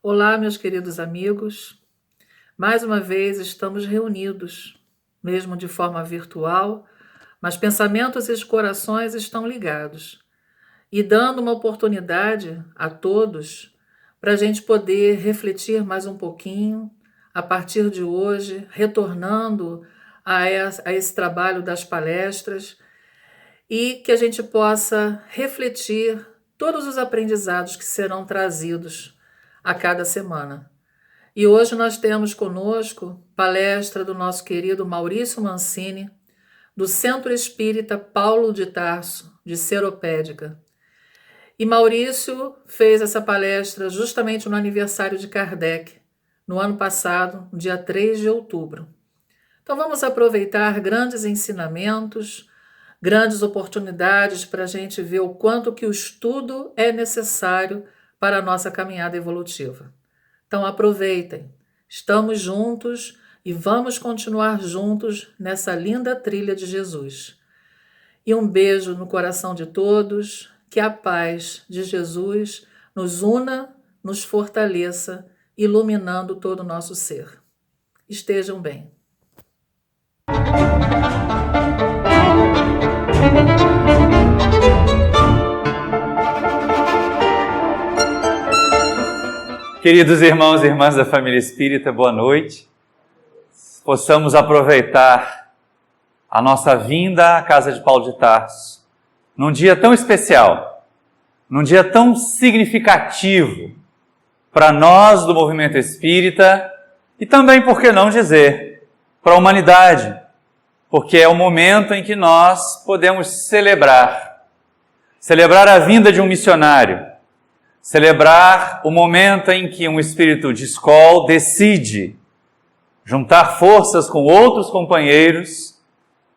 Olá, meus queridos amigos. Mais uma vez estamos reunidos, mesmo de forma virtual, mas pensamentos e corações estão ligados e dando uma oportunidade a todos para a gente poder refletir mais um pouquinho a partir de hoje, retornando a esse trabalho das palestras e que a gente possa refletir todos os aprendizados que serão trazidos a cada semana. E hoje nós temos conosco palestra do nosso querido Maurício Mancini, do Centro Espírita Paulo de Tarso, de Seropédica. E Maurício fez essa palestra justamente no aniversário de Kardec, no ano passado, dia 3 de outubro. Então vamos aproveitar grandes ensinamentos, grandes oportunidades para a gente ver o quanto que o estudo é necessário para a nossa caminhada evolutiva. Então aproveitem, estamos juntos e vamos continuar juntos nessa linda trilha de Jesus. E um beijo no coração de todos, que a paz de Jesus nos una, nos fortaleça, iluminando todo o nosso ser. Estejam bem. Queridos irmãos e irmãs da família espírita, boa noite. Possamos aproveitar a nossa vinda à casa de Paulo de Tarso, num dia tão especial, num dia tão significativo para nós do movimento espírita e também, por que não dizer, para a humanidade, porque é o momento em que nós podemos celebrar a vinda de um missionário, celebrar o momento em que um espírito de escola decide juntar forças com outros companheiros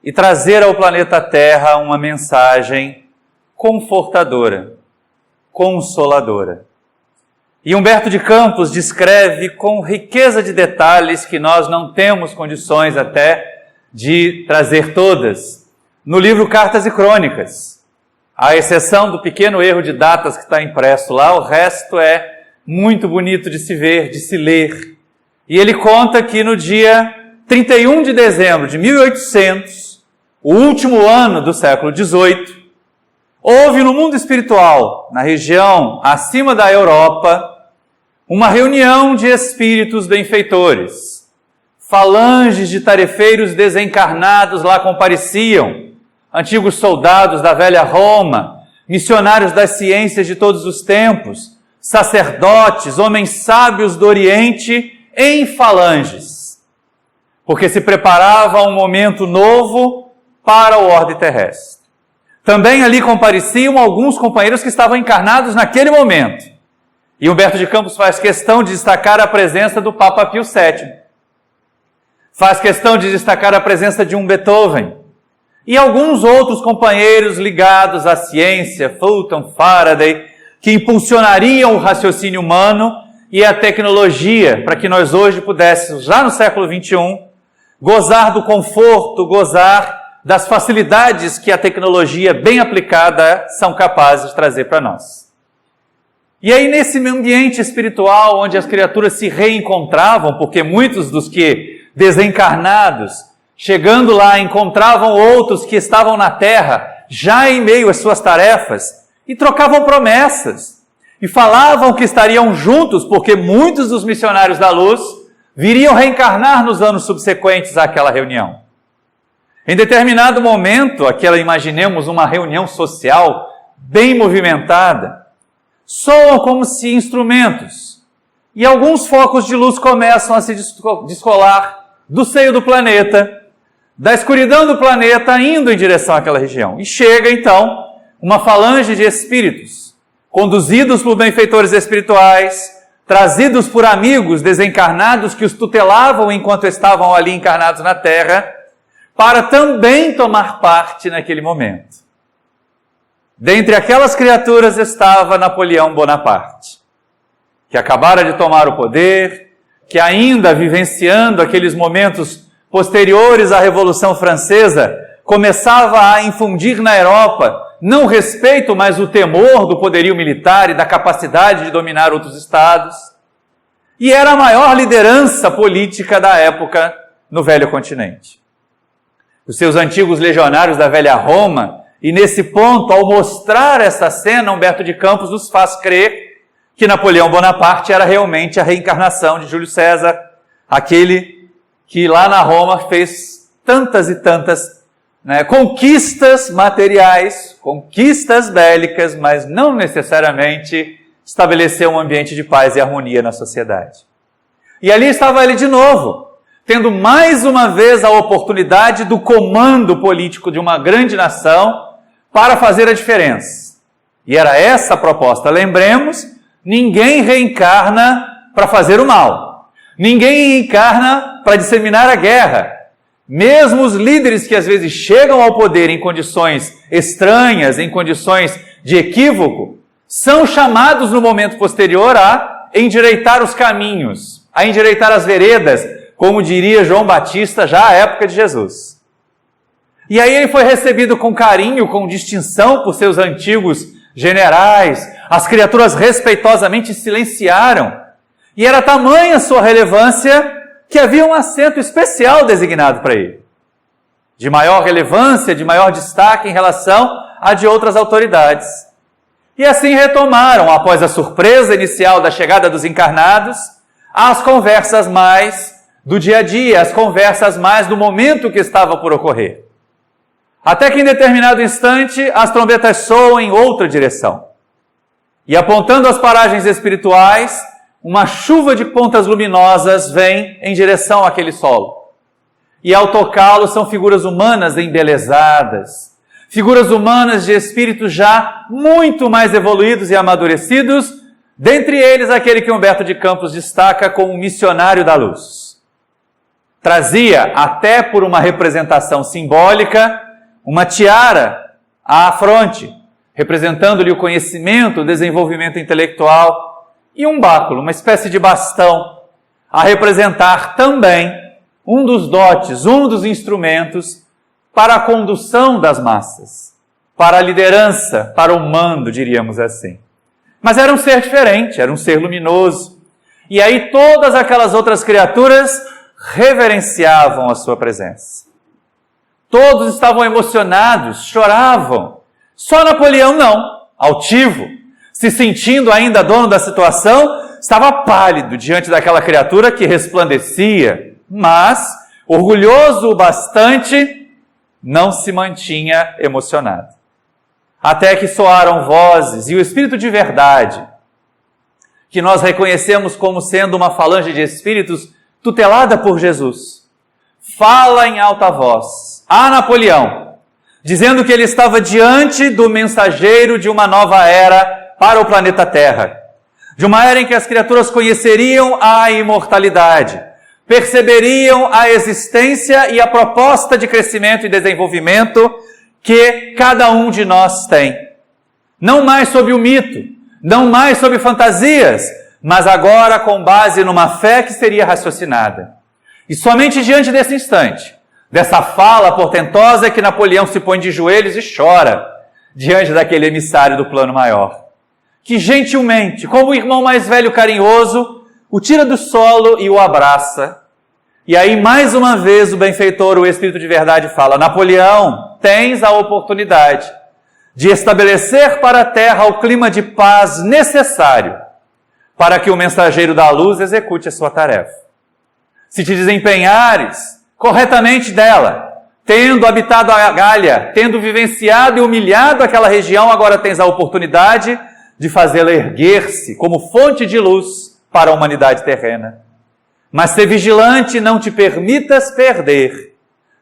e trazer ao planeta Terra uma mensagem confortadora, consoladora. E Humberto de Campos descreve com riqueza de detalhes que nós não temos condições até de trazer todas, no livro Cartas e Crônicas. À exceção do pequeno erro de datas que está impresso lá, o resto é muito bonito de se ver, de se ler. E ele conta que no dia 31 de dezembro de 1800, o último ano do século XVIII, houve no mundo espiritual, na região acima da Europa, uma reunião de espíritos benfeitores. Falanges de tarefeiros desencarnados lá compareciam, antigos soldados da velha Roma, missionários das ciências de todos os tempos, sacerdotes, homens sábios do Oriente, em falanges, porque se preparava um momento novo para o orbe terrestre. Também ali compareciam alguns companheiros que estavam encarnados naquele momento. E Humberto de Campos faz questão de destacar a presença do Papa Pio VII. Faz questão de destacar a presença de um Beethoven. E alguns outros companheiros ligados à ciência, Fulton, Faraday, que impulsionariam o raciocínio humano e a tecnologia para que nós hoje pudéssemos, já no século XXI, gozar do conforto, gozar das facilidades que a tecnologia bem aplicada são capazes de trazer para nós. E aí, nesse ambiente espiritual, onde as criaturas se reencontravam, porque muitos dos que desencarnados, chegando lá, encontravam outros que estavam na Terra, já em meio às suas tarefas, e trocavam promessas, e falavam que estariam juntos, porque muitos dos missionários da luz viriam reencarnar nos anos subsequentes àquela reunião. Em determinado momento, imaginemos uma reunião social bem movimentada, soam como se instrumentos, e alguns focos de luz começam a se descolar do seio do planeta, da escuridão do planeta, indo em direção àquela região. E chega, então, uma falange de espíritos, conduzidos por benfeitores espirituais, trazidos por amigos desencarnados que os tutelavam enquanto estavam ali encarnados na Terra, para também tomar parte naquele momento. Dentre aquelas criaturas estava Napoleão Bonaparte, que acabara de tomar o poder, que ainda vivenciando aqueles momentos posteriores à Revolução Francesa, começava a infundir na Europa não o respeito, mas o temor do poderio militar e da capacidade de dominar outros estados. e era a maior liderança política da época no Velho Continente. Os seus antigos legionários da velha Roma, e nesse ponto, ao mostrar essa cena, Humberto de Campos nos faz crer que Napoleão Bonaparte era realmente a reencarnação de Júlio César, aquele que lá na Roma fez tantas e tantas conquistas materiais, conquistas bélicas, mas não necessariamente estabeleceu um ambiente de paz e harmonia na sociedade. E ali estava ele de novo, tendo mais uma vez a oportunidade do comando político de uma grande nação para fazer a diferença. E era essa a proposta. Lembremos, ninguém reencarna para fazer o mal. Ninguém reencarna para disseminar a guerra. Mesmo os líderes que às vezes chegam ao poder em condições estranhas, em condições de equívoco, são chamados no momento posterior a endireitar os caminhos, a endireitar as veredas, como diria João Batista já à época de Jesus. E aí ele foi recebido com carinho, com distinção por seus antigos generais, as criaturas respeitosamente silenciaram, e era tamanha sua relevância que havia um assento especial designado para ele, de maior relevância, de maior destaque em relação a de outras autoridades. E assim retomaram, após a surpresa inicial da chegada dos encarnados, as conversas mais do dia a dia, as conversas mais do momento que estava por ocorrer. Até que em determinado instante as trombetas soam em outra direção. E apontando as paragens espirituais, uma chuva de pontas luminosas vem em direção àquele solo. E ao tocá-lo são figuras humanas embelezadas, figuras humanas de espíritos já muito mais evoluídos e amadurecidos, dentre eles aquele que Humberto de Campos destaca como missionário da luz. Trazia, até por uma representação simbólica, uma tiara à fronte, representando-lhe o conhecimento, o desenvolvimento intelectual, e um báculo, uma espécie de bastão, a representar também um dos dotes, um dos instrumentos para a condução das massas, para a liderança, para o mando, diríamos assim. Mas era um ser diferente, era um ser luminoso. E aí todas aquelas outras criaturas reverenciavam a sua presença. Todos estavam emocionados, choravam. Só Napoleão não, altivo, se sentindo ainda dono da situação, estava pálido diante daquela criatura que resplandecia, mas, orgulhoso o bastante, não se mantinha emocionado. Até que soaram vozes, e o Espírito de verdade, que nós reconhecemos como sendo uma falange de espíritos tutelada por Jesus, fala em alta voz a Napoleão, dizendo que ele estava diante do mensageiro de uma nova era para o planeta Terra, de uma era em que as criaturas conheceriam a imortalidade, perceberiam a existência e a proposta de crescimento e desenvolvimento que cada um de nós tem. Não mais sob o mito, não mais sob fantasias, mas agora com base numa fé que seria raciocinada. E somente diante desse instante, dessa fala portentosa, é que Napoleão se põe de joelhos e chora diante daquele emissário do plano maior, que gentilmente, como o irmão mais velho carinhoso, o tira do solo e o abraça. E aí, mais uma vez, o benfeitor, o Espírito de verdade, fala: Napoleão, tens a oportunidade de estabelecer para a terra o clima de paz necessário para que o mensageiro da luz execute a sua tarefa. Se te desempenhares corretamente dela, tendo habitado a Gália, tendo vivenciado e humilhado aquela região, agora tens a oportunidade de fazê-la erguer-se como fonte de luz para a humanidade terrena. Mas ser vigilante, não te permitas perder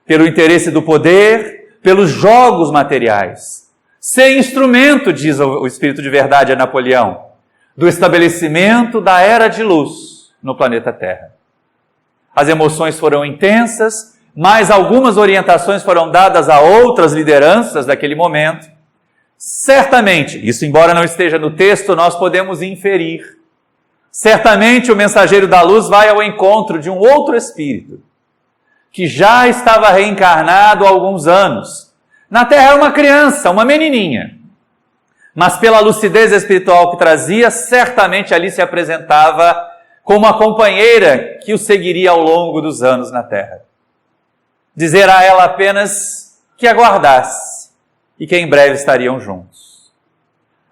pelo interesse do poder, pelos jogos materiais. Ser instrumento, diz o Espírito de verdade a Napoleão, do estabelecimento da era de luz no planeta Terra. As emoções foram intensas, mas algumas orientações foram dadas a outras lideranças daquele momento. Certamente, isso embora não esteja no texto, nós podemos inferir. Certamente o mensageiro da luz vai ao encontro de um outro espírito, que já estava reencarnado há alguns anos. Na Terra era uma criança, uma menininha. Mas pela lucidez espiritual que trazia, certamente ali se apresentava como a companheira que o seguiria ao longo dos anos na terra. Dizer a ela apenas que aguardasse e que em breve estariam juntos.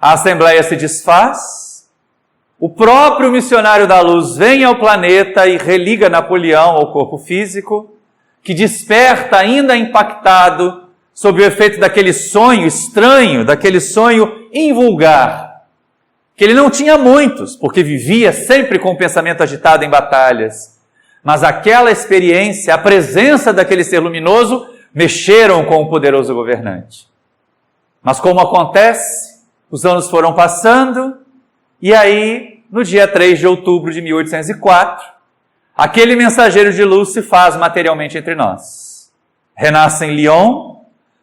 A assembleia se desfaz, o próprio missionário da luz vem ao planeta e religa Napoleão ao corpo físico, que desperta ainda impactado sob o efeito daquele sonho estranho, daquele sonho invulgar, que ele não tinha muitos, porque vivia sempre com o pensamento agitado em batalhas, mas aquela experiência, a presença daquele ser luminoso, mexeram com o poderoso governante. Mas como acontece, os anos foram passando, e aí, no dia 3 de outubro de 1804, aquele mensageiro de luz se faz materialmente entre nós. Renasce em Lyon,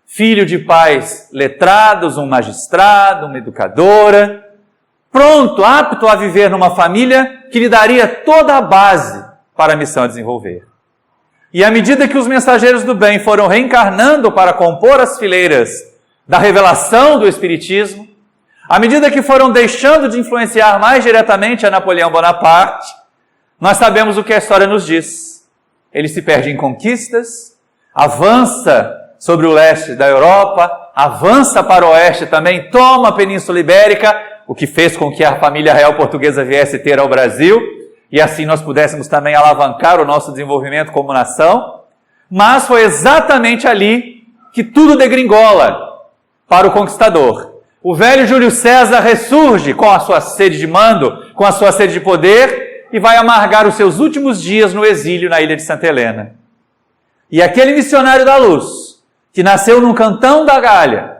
filho de pais letrados, um magistrado, uma educadora, pronto, apto a viver numa família que lhe daria toda a base para a missão a desenvolver. E à medida que os mensageiros do bem foram reencarnando para compor as fileiras da revelação do Espiritismo, à medida que foram deixando de influenciar mais diretamente a Napoleão Bonaparte, nós sabemos o que a história nos diz. Ele se perde em conquistas, avança sobre o leste da Europa, avança para o oeste também, toma a Península Ibérica, o que fez com que a família real portuguesa viesse ter ao Brasil, e assim nós pudéssemos também alavancar o nosso desenvolvimento como nação. Mas foi exatamente ali que tudo degringola para o conquistador. O velho Júlio César ressurge com a sua sede de mando, com a sua sede de poder, e vai amargar os seus últimos dias no exílio na ilha de Santa Helena. E aquele missionário da luz, que nasceu num cantão da Gália,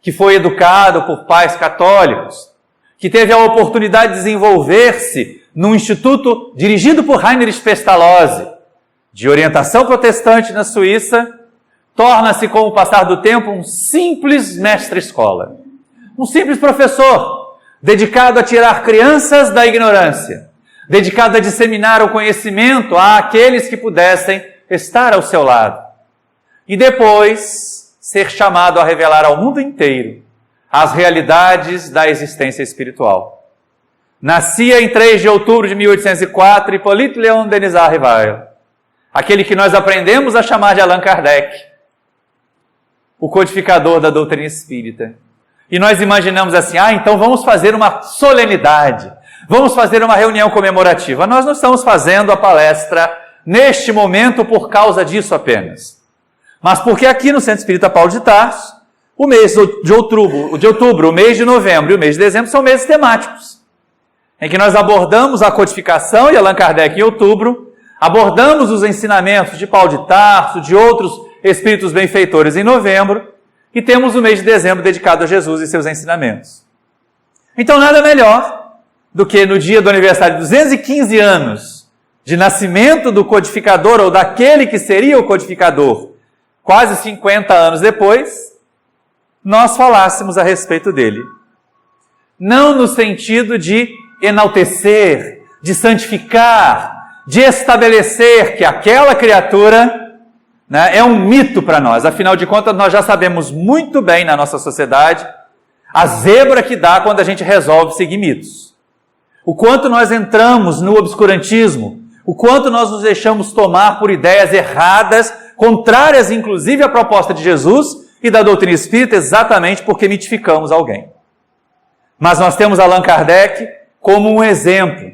que foi educado por pais católicos, que teve a oportunidade de desenvolver-se num instituto dirigido por Heinrich Pestalozzi, de orientação protestante na Suíça, torna-se, com o passar do tempo, um simples mestre-escola, um simples professor, dedicado a tirar crianças da ignorância, dedicado a disseminar o conhecimento àqueles que pudessem estar ao seu lado. E depois, ser chamado a revelar ao mundo inteiro as realidades da existência espiritual. Nascia em 3 de outubro de 1804, Hippolyte Léon Denisard Rivail, aquele que nós aprendemos a chamar de Allan Kardec, o codificador da doutrina espírita. E nós imaginamos assim, então vamos fazer uma solenidade, vamos fazer uma reunião comemorativa. Nós não estamos fazendo a palestra neste momento por causa disso apenas, mas porque aqui no Centro Espírita Paulo de Tarso, o mês de outubro, o mês de novembro e o mês de dezembro são meses temáticos, em que nós abordamos a codificação e Allan Kardec em outubro, abordamos os ensinamentos de Paulo de Tarso, de outros espíritos benfeitores em novembro, e temos o mês de dezembro dedicado a Jesus e seus ensinamentos. Então nada melhor do que no dia do aniversário de 215 anos de nascimento do codificador, ou daquele que seria o codificador, quase 50 anos depois, nós falássemos a respeito dele. Não no sentido de enaltecer, de santificar, de estabelecer que aquela criatura é um mito para nós. Afinal de contas, nós já sabemos muito bem na nossa sociedade a zebra que dá quando a gente resolve seguir mitos. O quanto nós entramos no obscurantismo, o quanto nós nos deixamos tomar por ideias erradas, contrárias inclusive à proposta de Jesus e da doutrina espírita, exatamente porque mitificamos alguém. Mas nós temos Allan Kardec como um exemplo.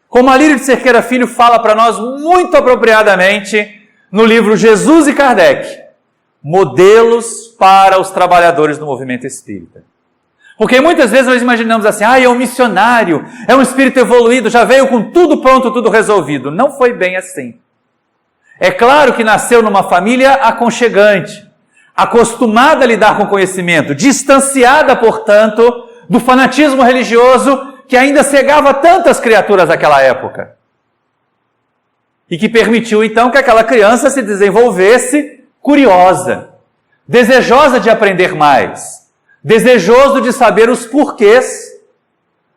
Como a Lírio de Cerqueira Filho fala para nós muito apropriadamente no livro Jesus e Kardec, modelos para os trabalhadores do movimento espírita. Porque muitas vezes nós imaginamos assim, é um missionário, é um espírito evoluído, já veio com tudo pronto, tudo resolvido. Não foi bem assim. É claro que nasceu numa família aconchegante, acostumada a lidar com conhecimento, distanciada, portanto, do fanatismo religioso que ainda cegava tantas criaturas naquela época. E que permitiu, então, que aquela criança se desenvolvesse curiosa, desejosa de aprender mais, desejoso de saber os porquês,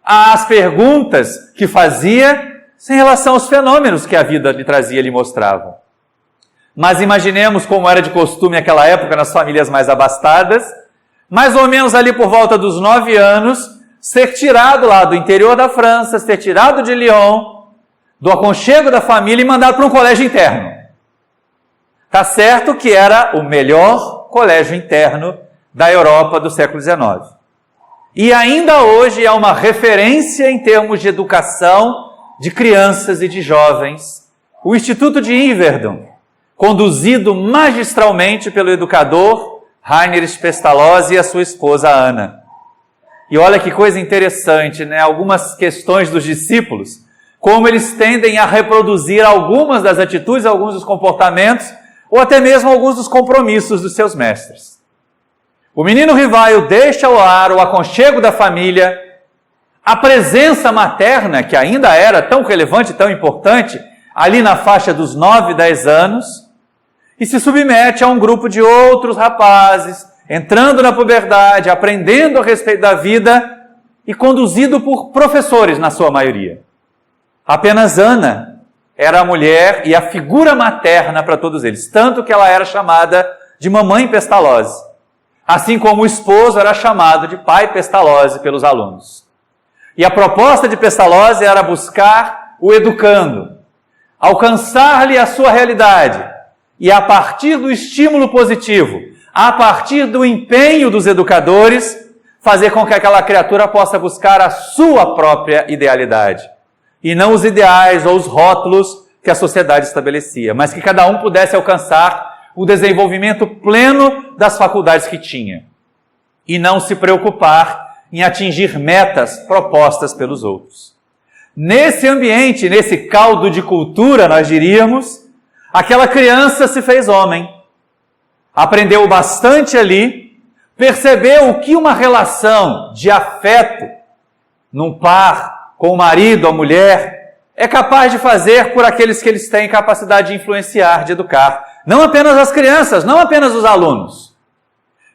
as perguntas que fazia em relação aos fenômenos que a vida lhe trazia, lhe mostrava. Mas imaginemos como era de costume naquela época nas famílias mais abastadas, mais ou menos ali por volta dos 9 anos, ser tirado lá do interior da França, ser tirado de Lyon, do aconchego da família e mandado para um colégio interno. Tá certo que era o melhor colégio interno da Europa do século XIX. E ainda hoje é uma referência em termos de educação de crianças e de jovens. O Instituto de Yverdon, conduzido magistralmente pelo educador Heinrich Pestalozzi e a sua esposa Ana. E olha que coisa interessante, né? Algumas questões dos discípulos, como eles tendem a reproduzir algumas das atitudes, alguns dos comportamentos, ou até mesmo alguns dos compromissos dos seus mestres. O menino Rivaio deixa o lar, o aconchego da família, a presença materna, que ainda era tão relevante, tão importante, ali na faixa dos 9, 10 anos, e se submete a um grupo de outros rapazes, entrando na puberdade, aprendendo a respeito da vida e conduzido por professores, na sua maioria. Apenas Ana era a mulher e a figura materna para todos eles, tanto que ela era chamada de Mamãe Pestalozzi, assim como o esposo era chamado de Pai Pestalozzi pelos alunos. E a proposta de Pestalozzi era buscar o educando, alcançar-lhe a sua realidade, e a partir do estímulo positivo, a partir do empenho dos educadores, fazer com que aquela criatura possa buscar a sua própria idealidade. E não os ideais ou os rótulos que a sociedade estabelecia, mas que cada um pudesse alcançar o desenvolvimento pleno das faculdades que tinha. E não se preocupar em atingir metas propostas pelos outros. Nesse ambiente, nesse caldo de cultura, nós diríamos, aquela criança se fez homem. Aprendeu bastante ali, percebeu o que uma relação de afeto num par, com o marido, a mulher, é capaz de fazer por aqueles que eles têm capacidade de influenciar, de educar. Não apenas as crianças, não apenas os alunos,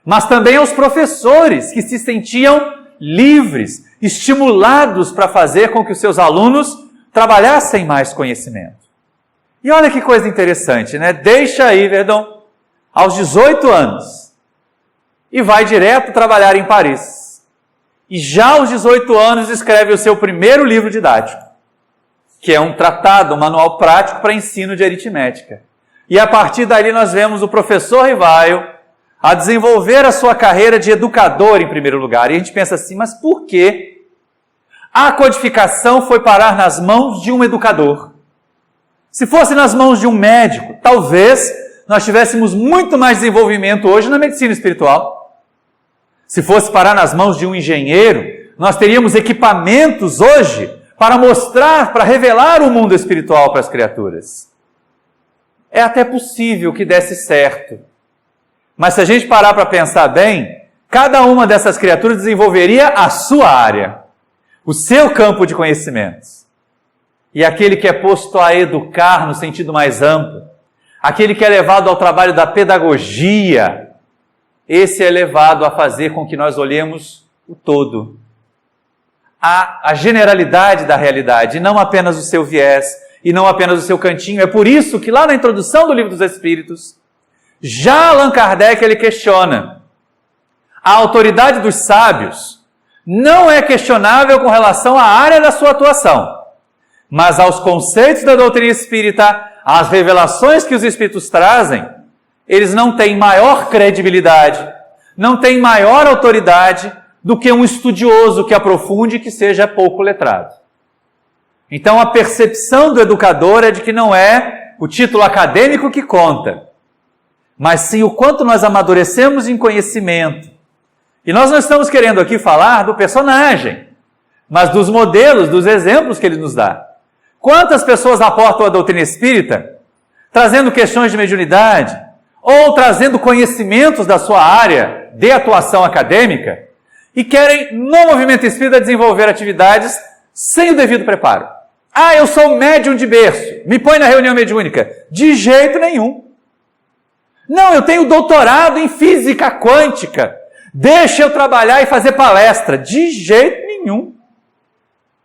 mas também aos professores que se sentiam livres, estimulados para fazer com que os seus alunos trabalhassem mais conhecimento. E olha que coisa interessante, né? Deixa Yverdon aos 18 anos e vai direto trabalhar em Paris. E já aos 18 anos escreve o seu primeiro livro didático, que é um tratado, um manual prático para ensino de aritmética. E a partir dali nós vemos o professor Rivaio a desenvolver a sua carreira de educador em primeiro lugar. E a gente pensa assim, mas por que a codificação foi parar nas mãos de um educador? Se fosse nas mãos de um médico, talvez nós tivéssemos muito mais desenvolvimento hoje na medicina espiritual. Se fosse parar nas mãos de um engenheiro, nós teríamos equipamentos hoje para mostrar, para revelar o mundo espiritual para as criaturas. É até possível que desse certo. Mas se a gente parar para pensar bem, cada uma dessas criaturas desenvolveria a sua área, o seu campo de conhecimentos. E aquele que é posto a educar no sentido mais amplo, aquele que é levado ao trabalho da pedagogia, esse é levado a fazer com que nós olhemos o todo, a generalidade da realidade, e não apenas o seu viés, e não apenas o seu cantinho. É por isso que lá na introdução do Livro dos Espíritos, já Allan Kardec ele questiona. A autoridade dos sábios não é questionável com relação à área da sua atuação, mas aos conceitos da doutrina espírita, às revelações que os espíritos trazem, eles não têm maior credibilidade, não têm maior autoridade do que um estudioso que aprofunde e que seja pouco letrado. Então a percepção do educador é de que não é o título acadêmico que conta, mas sim o quanto nós amadurecemos em conhecimento. E nós não estamos querendo aqui falar do personagem, mas dos modelos, dos exemplos que ele nos dá. Quantas pessoas aportam a doutrina espírita, trazendo questões de mediunidade, ou trazendo conhecimentos da sua área de atuação acadêmica, e querem, no movimento espírita, desenvolver atividades sem o devido preparo. Ah, eu sou médium de berço, me põe na reunião mediúnica. De jeito nenhum. Não, eu tenho doutorado em física quântica, deixa eu trabalhar e fazer palestra. De jeito nenhum.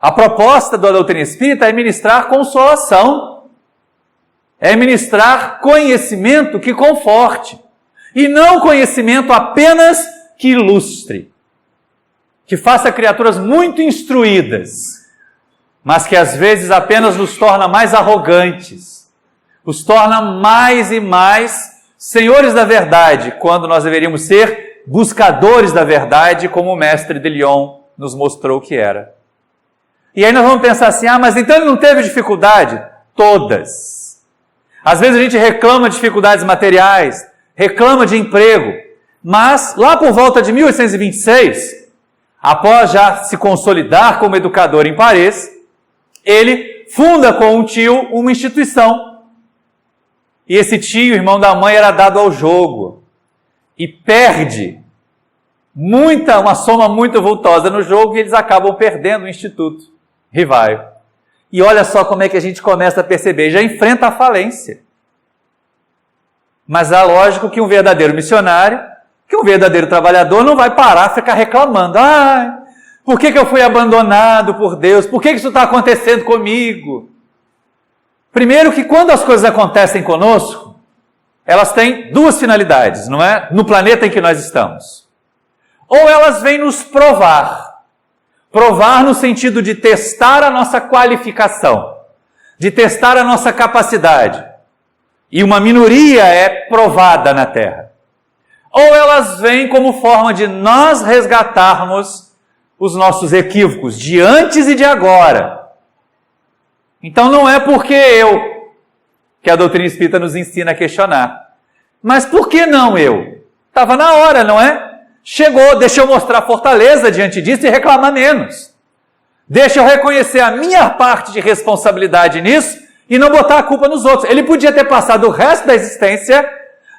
A proposta da doutrina espírita é ministrar consolação, é ministrar conhecimento que conforte, e não conhecimento apenas que ilustre, que faça criaturas muito instruídas, mas que às vezes apenas nos torna mais arrogantes, nos torna mais e mais senhores da verdade, quando nós deveríamos ser buscadores da verdade, como o mestre de Lyon nos mostrou que era. E aí nós vamos pensar assim, mas então ele não teve dificuldade? Todas. Às vezes a gente reclama de dificuldades materiais, reclama de emprego, mas lá por volta de 1826, após já se consolidar como educador em Paris, ele funda com um tio uma instituição. E esse tio, irmão da mãe, era dado ao jogo. E perde uma soma muito vultosa no jogo, e eles acabam perdendo o Instituto Revival. E olha só como é que a gente começa a perceber, já enfrenta a falência. Mas é lógico que um verdadeiro missionário, que um verdadeiro trabalhador não vai parar a ficar reclamando. Por que eu fui abandonado por Deus? Por que isso está acontecendo comigo? Primeiro que quando as coisas acontecem conosco, elas têm duas finalidades, não é? No planeta em que nós estamos. Ou elas vêm nos provar. Provar no sentido de testar a nossa qualificação, de testar a nossa capacidade. E uma minoria é provada na Terra. Ou elas vêm como forma de nós resgatarmos os nossos equívocos de antes e de agora. Então não é porque que a doutrina espírita nos ensina a questionar. Mas por que não eu? Estava na hora, não é? Chegou, deixa eu mostrar fortaleza diante disso e reclamar menos. Deixa eu reconhecer a minha parte de responsabilidade nisso e não botar a culpa nos outros. Ele podia ter passado o resto da existência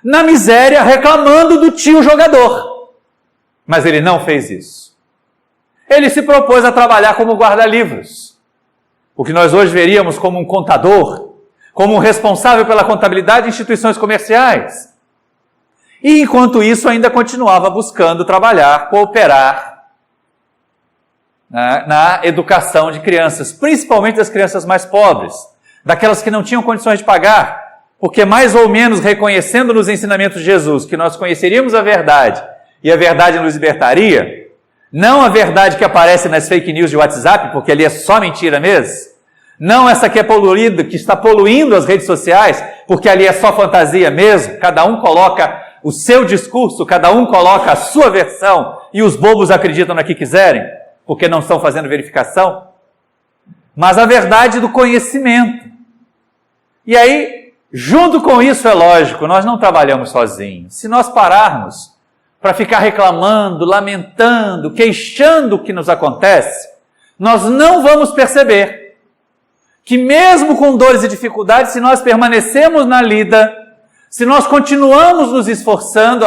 na miséria reclamando do tio jogador. Mas ele não fez isso. Ele se propôs a trabalhar como guarda-livros. O que nós hoje veríamos como um contador, como um responsável pela contabilidade de instituições comerciais. E enquanto isso ainda continuava buscando trabalhar, cooperar na educação de crianças, principalmente das crianças mais pobres, daquelas que não tinham condições de pagar, porque mais ou menos reconhecendo nos ensinamentos de Jesus que nós conheceríamos a verdade e a verdade nos libertaria, não a verdade que aparece nas fake news de WhatsApp, porque ali é só mentira mesmo, não essa que é poluída, que está poluindo as redes sociais, porque ali é só fantasia mesmo, cada um coloca o seu discurso, cada um coloca a sua versão e os bobos acreditam na que quiserem, porque não estão fazendo verificação. Mas a verdade do conhecimento. E aí, junto com isso, é lógico, nós não trabalhamos sozinhos. Se nós pararmos para ficar reclamando, lamentando, queixando o que nos acontece, nós não vamos perceber que mesmo com dores e dificuldades, se nós permanecemos na lida, se nós continuamos nos esforçando,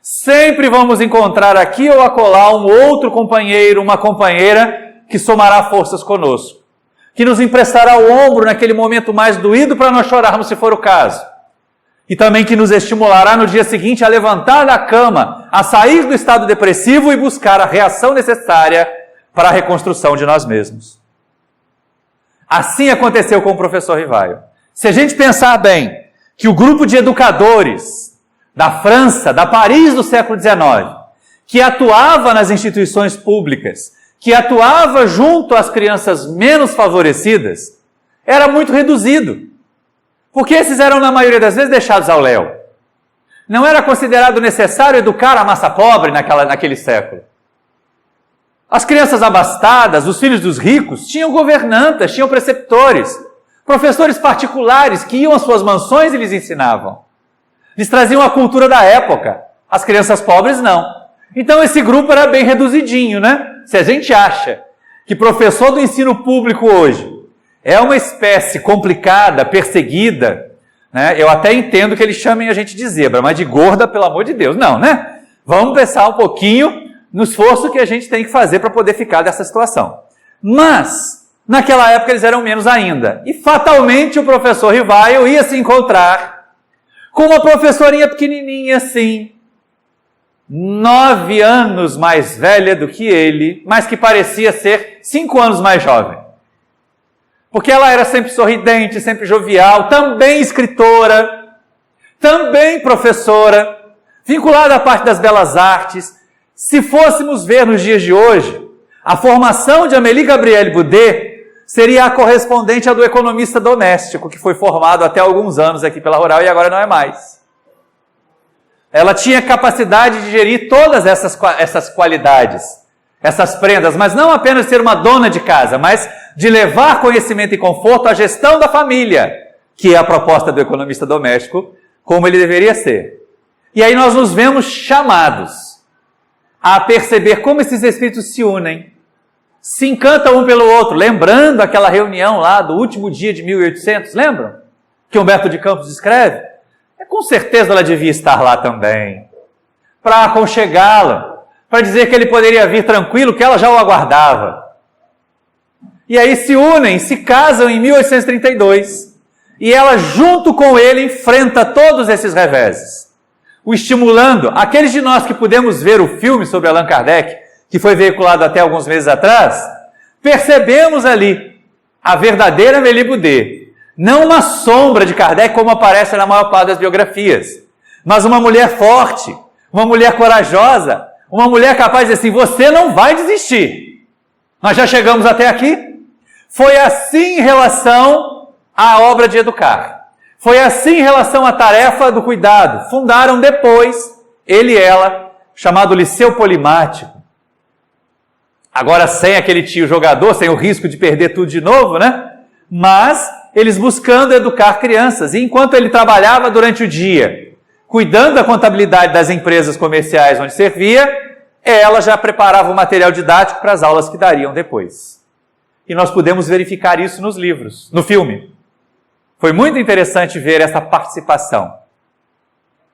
sempre vamos encontrar aqui ou acolá um outro companheiro, uma companheira que somará forças conosco, que nos emprestará o ombro naquele momento mais doído para nós chorarmos se for o caso, e também que nos estimulará no dia seguinte a levantar da cama, a sair do estado depressivo e buscar a reação necessária para a reconstrução de nós mesmos. Assim aconteceu com o professor Rivaio. Se a gente pensar bem, que o grupo de educadores da França, da Paris do século XIX, que atuava nas instituições públicas, que atuava junto às crianças menos favorecidas, era muito reduzido. Porque esses eram, na maioria das vezes, deixados ao léu. Não era considerado necessário educar a massa pobre naquele século. As crianças abastadas, os filhos dos ricos, tinham governantas, tinham preceptores, professores particulares que iam às suas mansões e lhes ensinavam. Lhes traziam a cultura da época. As crianças pobres, não. Então esse grupo era bem reduzidinho, né? Se a gente acha que professor do ensino público hoje é uma espécie complicada, perseguida, né? Eu até entendo que eles chamem a gente de zebra, mas de gorda, pelo amor de Deus, não, né? Vamos pensar um pouquinho no esforço que a gente tem que fazer para poder ficar dessa situação. Mas naquela época eles eram menos ainda. E fatalmente o professor Rivaio ia se encontrar com uma professorinha pequenininha assim, 9 anos mais velha do que ele, mas que parecia ser 5 anos mais jovem. Porque ela era sempre sorridente, sempre jovial, também escritora, também professora, vinculada à parte das belas artes. Se fôssemos ver nos dias de hoje, a formação de Amélie Gabrielle Boudet seria a correspondente à do economista doméstico, que foi formado até alguns anos aqui pela Rural e agora não é mais. Ela tinha capacidade de gerir todas essas qualidades, essas prendas, mas não apenas ser uma dona de casa, mas de levar conhecimento e conforto à gestão da família, que é a proposta do economista doméstico, como ele deveria ser. E aí nós nos vemos chamados a perceber como esses espíritos se unem, se encantam um pelo outro, lembrando aquela reunião lá do último dia de 1800, lembram? Que Humberto de Campos escreve? Com certeza ela devia estar lá também, para aconchegá-la, para dizer que ele poderia vir tranquilo, que ela já o aguardava. E aí se unem, se casam em 1832, e ela junto com ele enfrenta todos esses reveses, o estimulando. Aqueles de nós que pudemos ver o filme sobre Allan Kardec, que foi veiculado até alguns meses atrás, percebemos ali a verdadeira Amélie Boudet. Não uma sombra de Kardec como aparece na maior parte das biografias, mas uma mulher forte, uma mulher corajosa, uma mulher capaz de dizer assim, você não vai desistir. Nós já chegamos até aqui. Foi assim em relação à obra de educar. Foi assim em relação à tarefa do cuidado. Fundaram depois, ele e ela, chamado Liceu Polimático. Agora sem aquele tio jogador, sem o risco de perder tudo de novo, né? Mas eles buscando educar crianças. E enquanto ele trabalhava durante o dia, cuidando da contabilidade das empresas comerciais onde servia, ela já preparava o material didático para as aulas que dariam depois. E nós pudemos verificar isso nos livros, no filme. Foi muito interessante ver essa participação.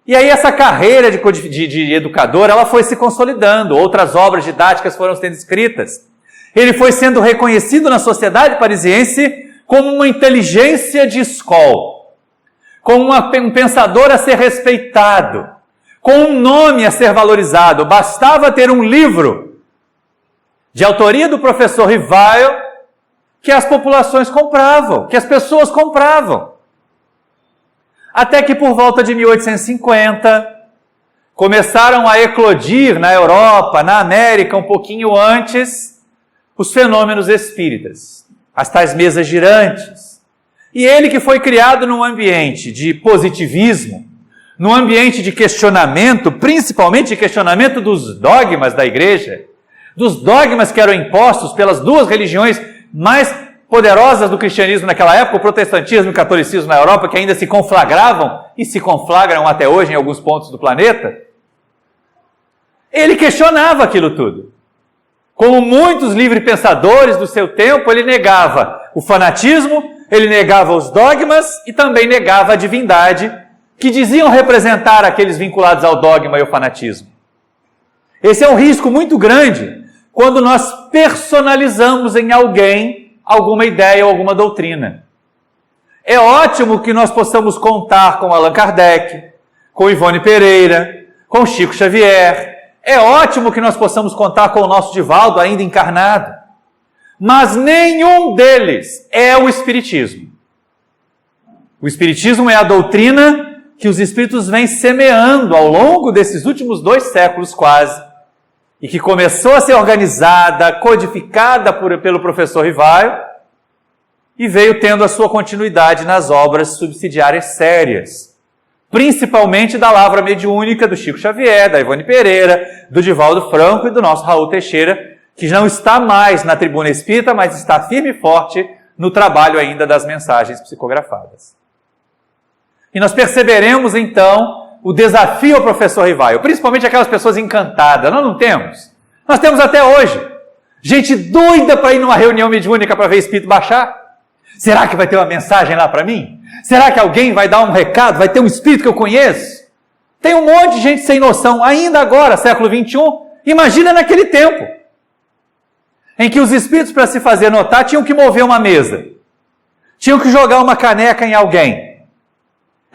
E aí essa carreira de educador, ela foi se consolidando. Outras obras didáticas foram sendo escritas. Ele foi sendo reconhecido na sociedade parisiense como uma inteligência de escola, como um pensador a ser respeitado, com um nome a ser valorizado. Bastava ter um livro de autoria do professor Rivail que as populações compravam, que as pessoas compravam. Até que por volta de 1850, começaram a eclodir na Europa, na América, um pouquinho antes, os fenômenos espíritas. As tais mesas girantes. E ele que foi criado num ambiente de positivismo, num ambiente de questionamento, principalmente de questionamento dos dogmas da igreja, dos dogmas que eram impostos pelas duas religiões mais poderosas do cristianismo naquela época, o protestantismo e o catolicismo na Europa, que ainda se conflagravam e se conflagram até hoje em alguns pontos do planeta. Ele questionava aquilo tudo. Como muitos livre-pensadores do seu tempo, ele negava o fanatismo, ele negava os dogmas e também negava a divindade que diziam representar aqueles vinculados ao dogma e ao fanatismo. Esse é um risco muito grande quando nós personalizamos em alguém alguma ideia ou alguma doutrina. É ótimo que nós possamos contar com Allan Kardec, com Ivone Pereira, com Chico Xavier. É ótimo que nós possamos contar com o nosso Divaldo ainda encarnado. Mas nenhum deles é o Espiritismo. O Espiritismo é a doutrina que os Espíritos vêm semeando ao longo desses últimos 2 séculos quase, e que começou a ser organizada, codificada pelo professor Rivail, e veio tendo a sua continuidade nas obras subsidiárias sérias, principalmente da Lavra Mediúnica do Chico Xavier, da Ivone Pereira, do Divaldo Franco e do nosso Raul Teixeira, que não está mais na tribuna espírita, mas está firme e forte no trabalho ainda das mensagens psicografadas. E nós perceberemos, então, o desafio ao professor Rivail, principalmente aquelas pessoas encantadas. Nós não temos. Nós temos até hoje. Gente doida para ir numa reunião mediúnica para ver espírito baixar. Será que vai ter uma mensagem lá para mim? Será que alguém vai dar um recado? Vai ter um espírito que eu conheço? Tem um monte de gente sem noção, ainda agora, século XXI. Imagina naquele tempo, em que os espíritos, para se fazer notar, tinham que mover uma mesa. Tinham que jogar uma caneca em alguém.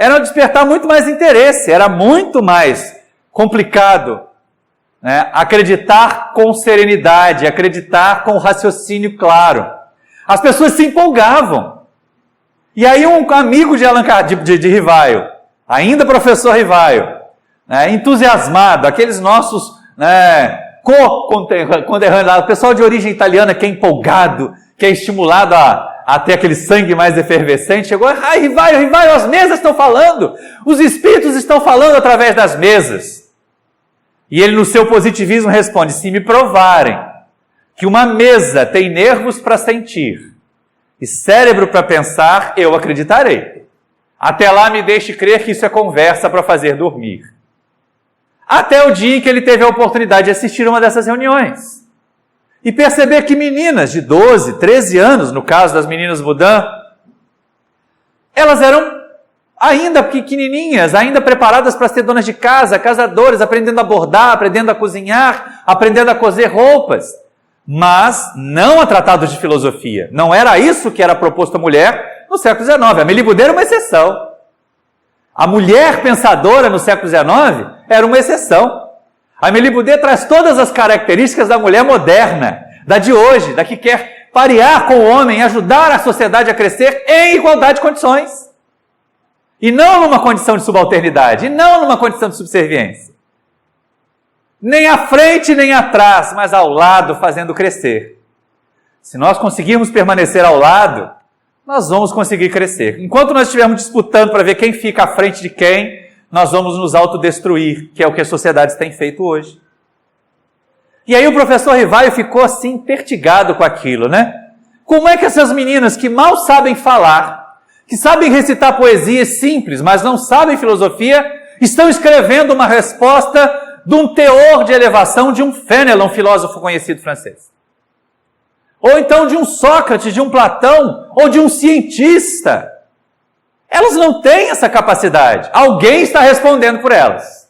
Era despertar muito mais interesse, era muito mais complicado, né? Acreditar com serenidade, acreditar com raciocínio claro. As pessoas se empolgavam. E aí um amigo de Rivail, ainda professor Rivail, né, entusiasmado, aqueles nossos, né, conterrâneos, o pessoal de origem italiana que é empolgado, que é estimulado a ter aquele sangue mais efervescente, chegou, Rivaio, as mesas estão falando, os espíritos estão falando através das mesas. E ele, no seu positivismo, responde, se me provarem que uma mesa tem nervos para sentir e cérebro para pensar, eu acreditarei. Até lá me deixe crer que isso é conversa para fazer dormir. Até o dia em que ele teve a oportunidade de assistir uma dessas reuniões. E perceber que meninas de 12, 13 anos, no caso das meninas Budan, elas eram ainda pequenininhas, ainda preparadas para ser donas de casa, casadoras, aprendendo a bordar, aprendendo a cozinhar, aprendendo a coser roupas. Mas não a tratados de filosofia. Não era isso que era proposto à mulher no século XIX. A Amélie Boudet era uma exceção. A mulher pensadora no século XIX era uma exceção. A Amélie Boudet traz todas as características da mulher moderna, da de hoje, da que quer parear com o homem, ajudar a sociedade a crescer em igualdade de condições. E não numa condição de subalternidade, e não numa condição de subserviência. Nem à frente, nem atrás, mas ao lado, fazendo crescer. Se nós conseguirmos permanecer ao lado, nós vamos conseguir crescer. Enquanto nós estivermos disputando para ver quem fica à frente de quem, nós vamos nos autodestruir, que é o que as sociedades têm feito hoje. E aí o professor Rivaio ficou assim, pertigado com aquilo, né? Como é que essas meninas que mal sabem falar, que sabem recitar poesias simples, mas não sabem filosofia, estão escrevendo uma resposta de um teor de elevação de um Fénelon, filósofo conhecido francês. Ou então de um Sócrates, de um Platão, ou de um cientista. Elas não têm essa capacidade. Alguém está respondendo por elas.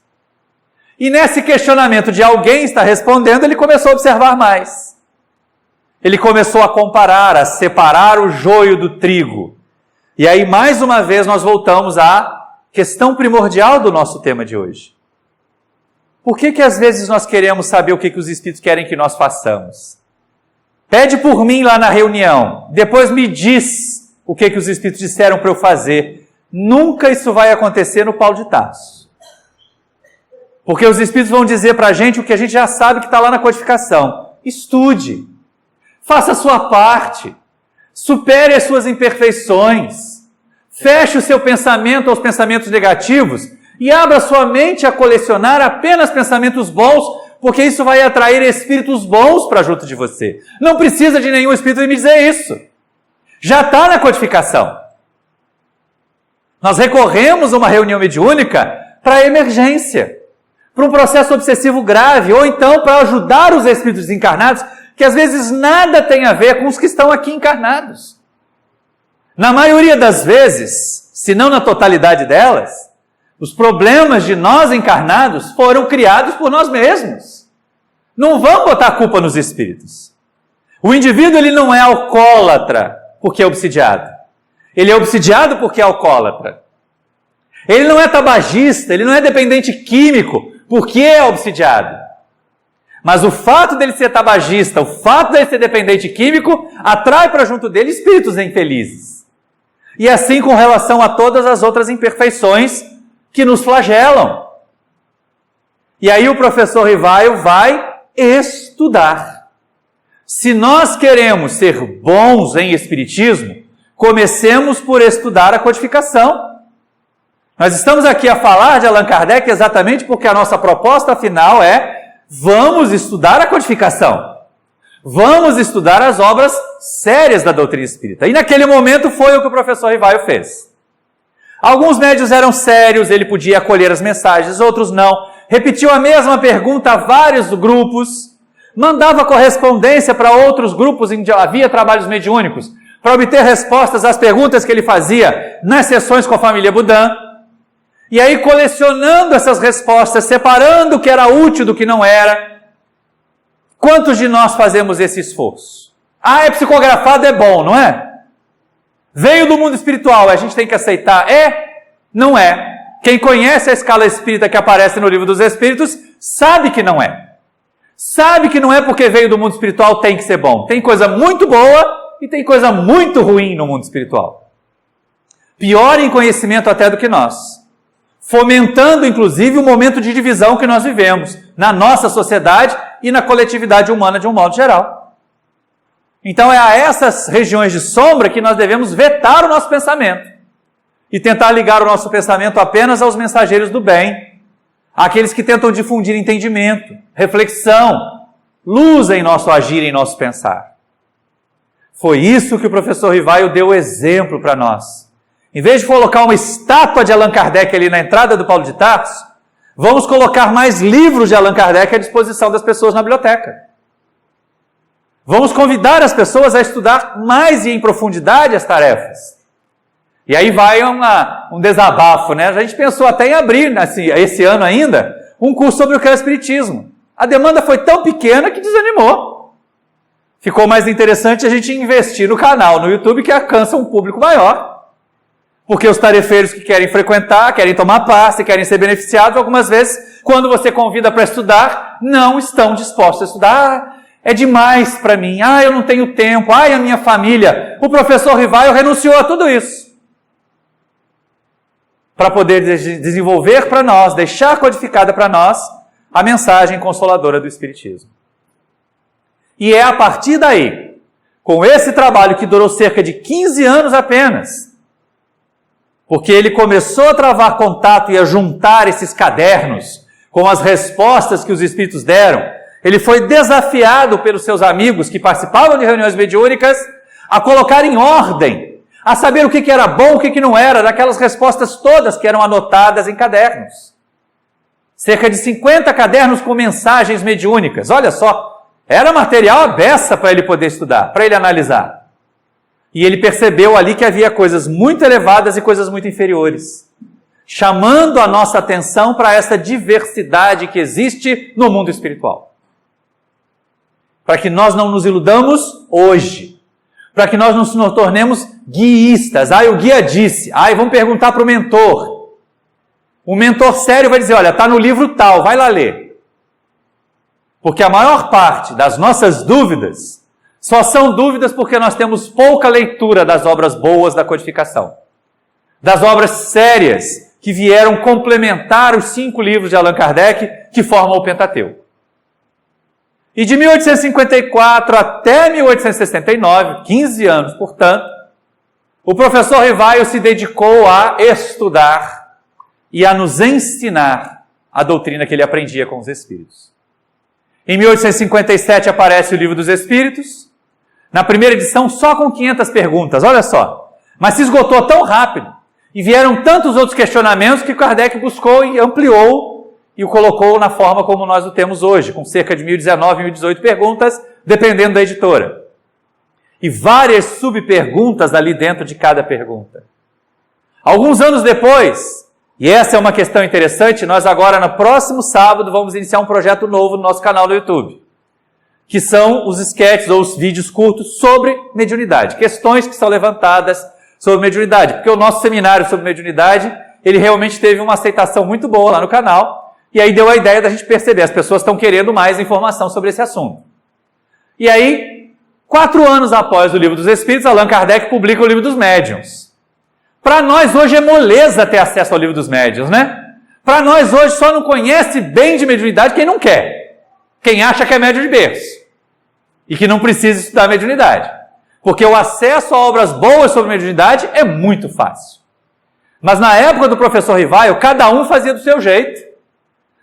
E nesse questionamento de alguém está respondendo, ele começou a observar mais. Ele começou a comparar, a separar o joio do trigo. E aí, mais uma vez, nós voltamos à questão primordial do nosso tema de hoje. Por que às vezes nós queremos saber o que os Espíritos querem que nós façamos? Pede por mim lá na reunião, depois me diz o que os Espíritos disseram para eu fazer. Nunca isso vai acontecer no Paulo de Tarso. Porque os Espíritos vão dizer para a gente o que a gente já sabe que está lá na codificação. Estude, faça a sua parte, supere as suas imperfeições, feche o seu pensamento aos pensamentos negativos e abra sua mente a colecionar apenas pensamentos bons, porque isso vai atrair espíritos bons para junto de você. Não precisa de nenhum espírito me dizer isso. Já está na codificação. Nós recorremos a uma reunião mediúnica para emergência, para um processo obsessivo grave, ou então para ajudar os espíritos desencarnados, que às vezes nada tem a ver com os que estão aqui encarnados. Na maioria das vezes, se não na totalidade delas, os problemas de nós encarnados foram criados por nós mesmos. Não vamos botar a culpa nos espíritos. O indivíduo ele não é alcoólatra porque é obsidiado. Ele é obsidiado porque é alcoólatra. Ele não é tabagista, ele não é dependente químico porque é obsidiado. Mas o fato dele ser tabagista, o fato dele ser dependente químico, atrai para junto dele espíritos infelizes. E assim com relação a todas as outras imperfeições que nos flagelam. E aí o professor Rivaio vai estudar. Se nós queremos ser bons em espiritismo, comecemos por estudar a codificação. Nós estamos aqui a falar de Allan Kardec exatamente porque a nossa proposta final é: vamos estudar a codificação. Vamos estudar as obras sérias da doutrina espírita. E naquele momento foi o que o professor Rivaio fez. Alguns médiuns eram sérios, ele podia acolher as mensagens, outros não. Repetiu a mesma pergunta a vários grupos, mandava correspondência para outros grupos em que havia trabalhos mediúnicos, para obter respostas às perguntas que ele fazia nas sessões com a família Budan. E aí, colecionando essas respostas, separando o que era útil do que não era. Quantos de nós fazemos esse esforço? É psicografado, é bom, não é? Veio do mundo espiritual, a gente tem que aceitar. Não é. Quem conhece a escala espírita que aparece no Livro dos Espíritos, sabe que não é. Sabe que não é porque veio do mundo espiritual tem que ser bom. Tem coisa muito boa e tem coisa muito ruim no mundo espiritual. Pior em conhecimento até do que nós. Fomentando, inclusive, o momento de divisão que nós vivemos na nossa sociedade e na coletividade humana de um modo geral. Então é a essas regiões de sombra que nós devemos vetar o nosso pensamento e tentar ligar o nosso pensamento apenas aos mensageiros do bem, àqueles que tentam difundir entendimento, reflexão, luz em nosso agir, em nosso pensar. Foi isso que o professor Rivaio deu exemplo para nós. Em vez de colocar uma estátua de Allan Kardec ali na entrada do Paulo de Tarso, vamos colocar mais livros de Allan Kardec à disposição das pessoas na biblioteca. Vamos convidar as pessoas a estudar mais e em profundidade as tarefas. E aí vai um desabafo, né? A gente pensou até em abrir, esse ano ainda, um curso sobre o que é o Espiritismo. A demanda foi tão pequena que desanimou. Ficou mais interessante a gente investir no canal, no YouTube, que alcança um público maior. Porque os tarefeiros que querem frequentar, querem tomar passe, querem ser beneficiados, algumas vezes, quando você convida para estudar, não estão dispostos a estudar. É demais para mim. Eu não tenho tempo. A minha família. O professor Rivaio renunciou a tudo isso para poder desenvolver para nós, deixar codificada para nós, a mensagem consoladora do Espiritismo. E é a partir daí, com esse trabalho que durou cerca de 15 anos apenas, porque ele começou a travar contato e a juntar esses cadernos com as respostas que os Espíritos deram, ele foi desafiado pelos seus amigos que participavam de reuniões mediúnicas a colocar em ordem, a saber o que era bom, o que não era, daquelas respostas todas que eram anotadas em cadernos. Cerca de 50 cadernos com mensagens mediúnicas. Olha só, era material à beça para ele poder estudar, para ele analisar. E ele percebeu ali que havia coisas muito elevadas e coisas muito inferiores, chamando a nossa atenção para essa diversidade que existe no mundo espiritual. Para que nós não nos iludamos hoje, para que nós não nos tornemos guiístas. O guia disse. Vamos perguntar para o mentor. O mentor sério vai dizer, olha, está no livro tal, vai lá ler. Porque a maior parte das nossas dúvidas só são dúvidas porque nós temos pouca leitura das obras boas da codificação. Das obras sérias que vieram complementar os 5 livros de Allan Kardec que formam o Pentateuco. E de 1854 até 1869, 15 anos, portanto, o professor Rivaio se dedicou a estudar e a nos ensinar a doutrina que ele aprendia com os Espíritos. Em 1857 aparece o Livro dos Espíritos, na primeira edição só com 500 perguntas, olha só. Mas se esgotou tão rápido e vieram tantos outros questionamentos que Kardec buscou e ampliou e o colocou na forma como nós o temos hoje, com cerca de 1019, 1018 perguntas, dependendo da editora. E várias subperguntas ali dentro de cada pergunta. Alguns anos depois, e essa é uma questão interessante, nós agora no próximo sábado vamos iniciar um projeto novo no nosso canal do YouTube, que são os sketches ou os vídeos curtos sobre mediunidade, questões que são levantadas sobre mediunidade, porque o nosso seminário sobre mediunidade, ele realmente teve uma aceitação muito boa lá no canal, e aí deu a ideia da gente perceber, as pessoas estão querendo mais informação sobre esse assunto. E aí, 4 anos após o Livro dos Espíritos, Allan Kardec publica o Livro dos Médiuns. Para nós hoje é moleza ter acesso ao Livro dos Médiuns, né? Para nós hoje só não conhece bem de mediunidade quem não quer. Quem acha que é médium de berço. E que não precisa estudar mediunidade. Porque o acesso a obras boas sobre mediunidade é muito fácil. Mas na época do professor Rivaio, cada um fazia do seu jeito.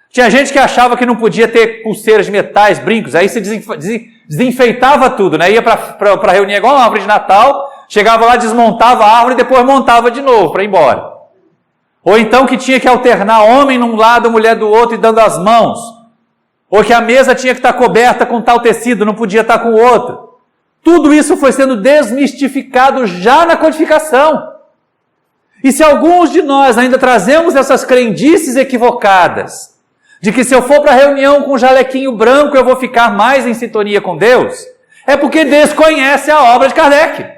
Tinha gente que achava que não podia ter pulseiras de metais, brincos, aí se desenfeitava tudo, né? Ia para reunir igual uma árvore de Natal, chegava lá, desmontava a árvore e depois montava de novo para ir embora. Ou então que tinha que alternar homem num lado, mulher do outro e dando as mãos. Ou que a mesa tinha que estar coberta com tal tecido, não podia estar com o outro. Tudo isso foi sendo desmistificado já na codificação. E se alguns de nós ainda trazemos essas crendices equivocadas, de que se eu for para a reunião com um jalequinho branco eu vou ficar mais em sintonia com Deus, é porque desconhece a obra de Kardec,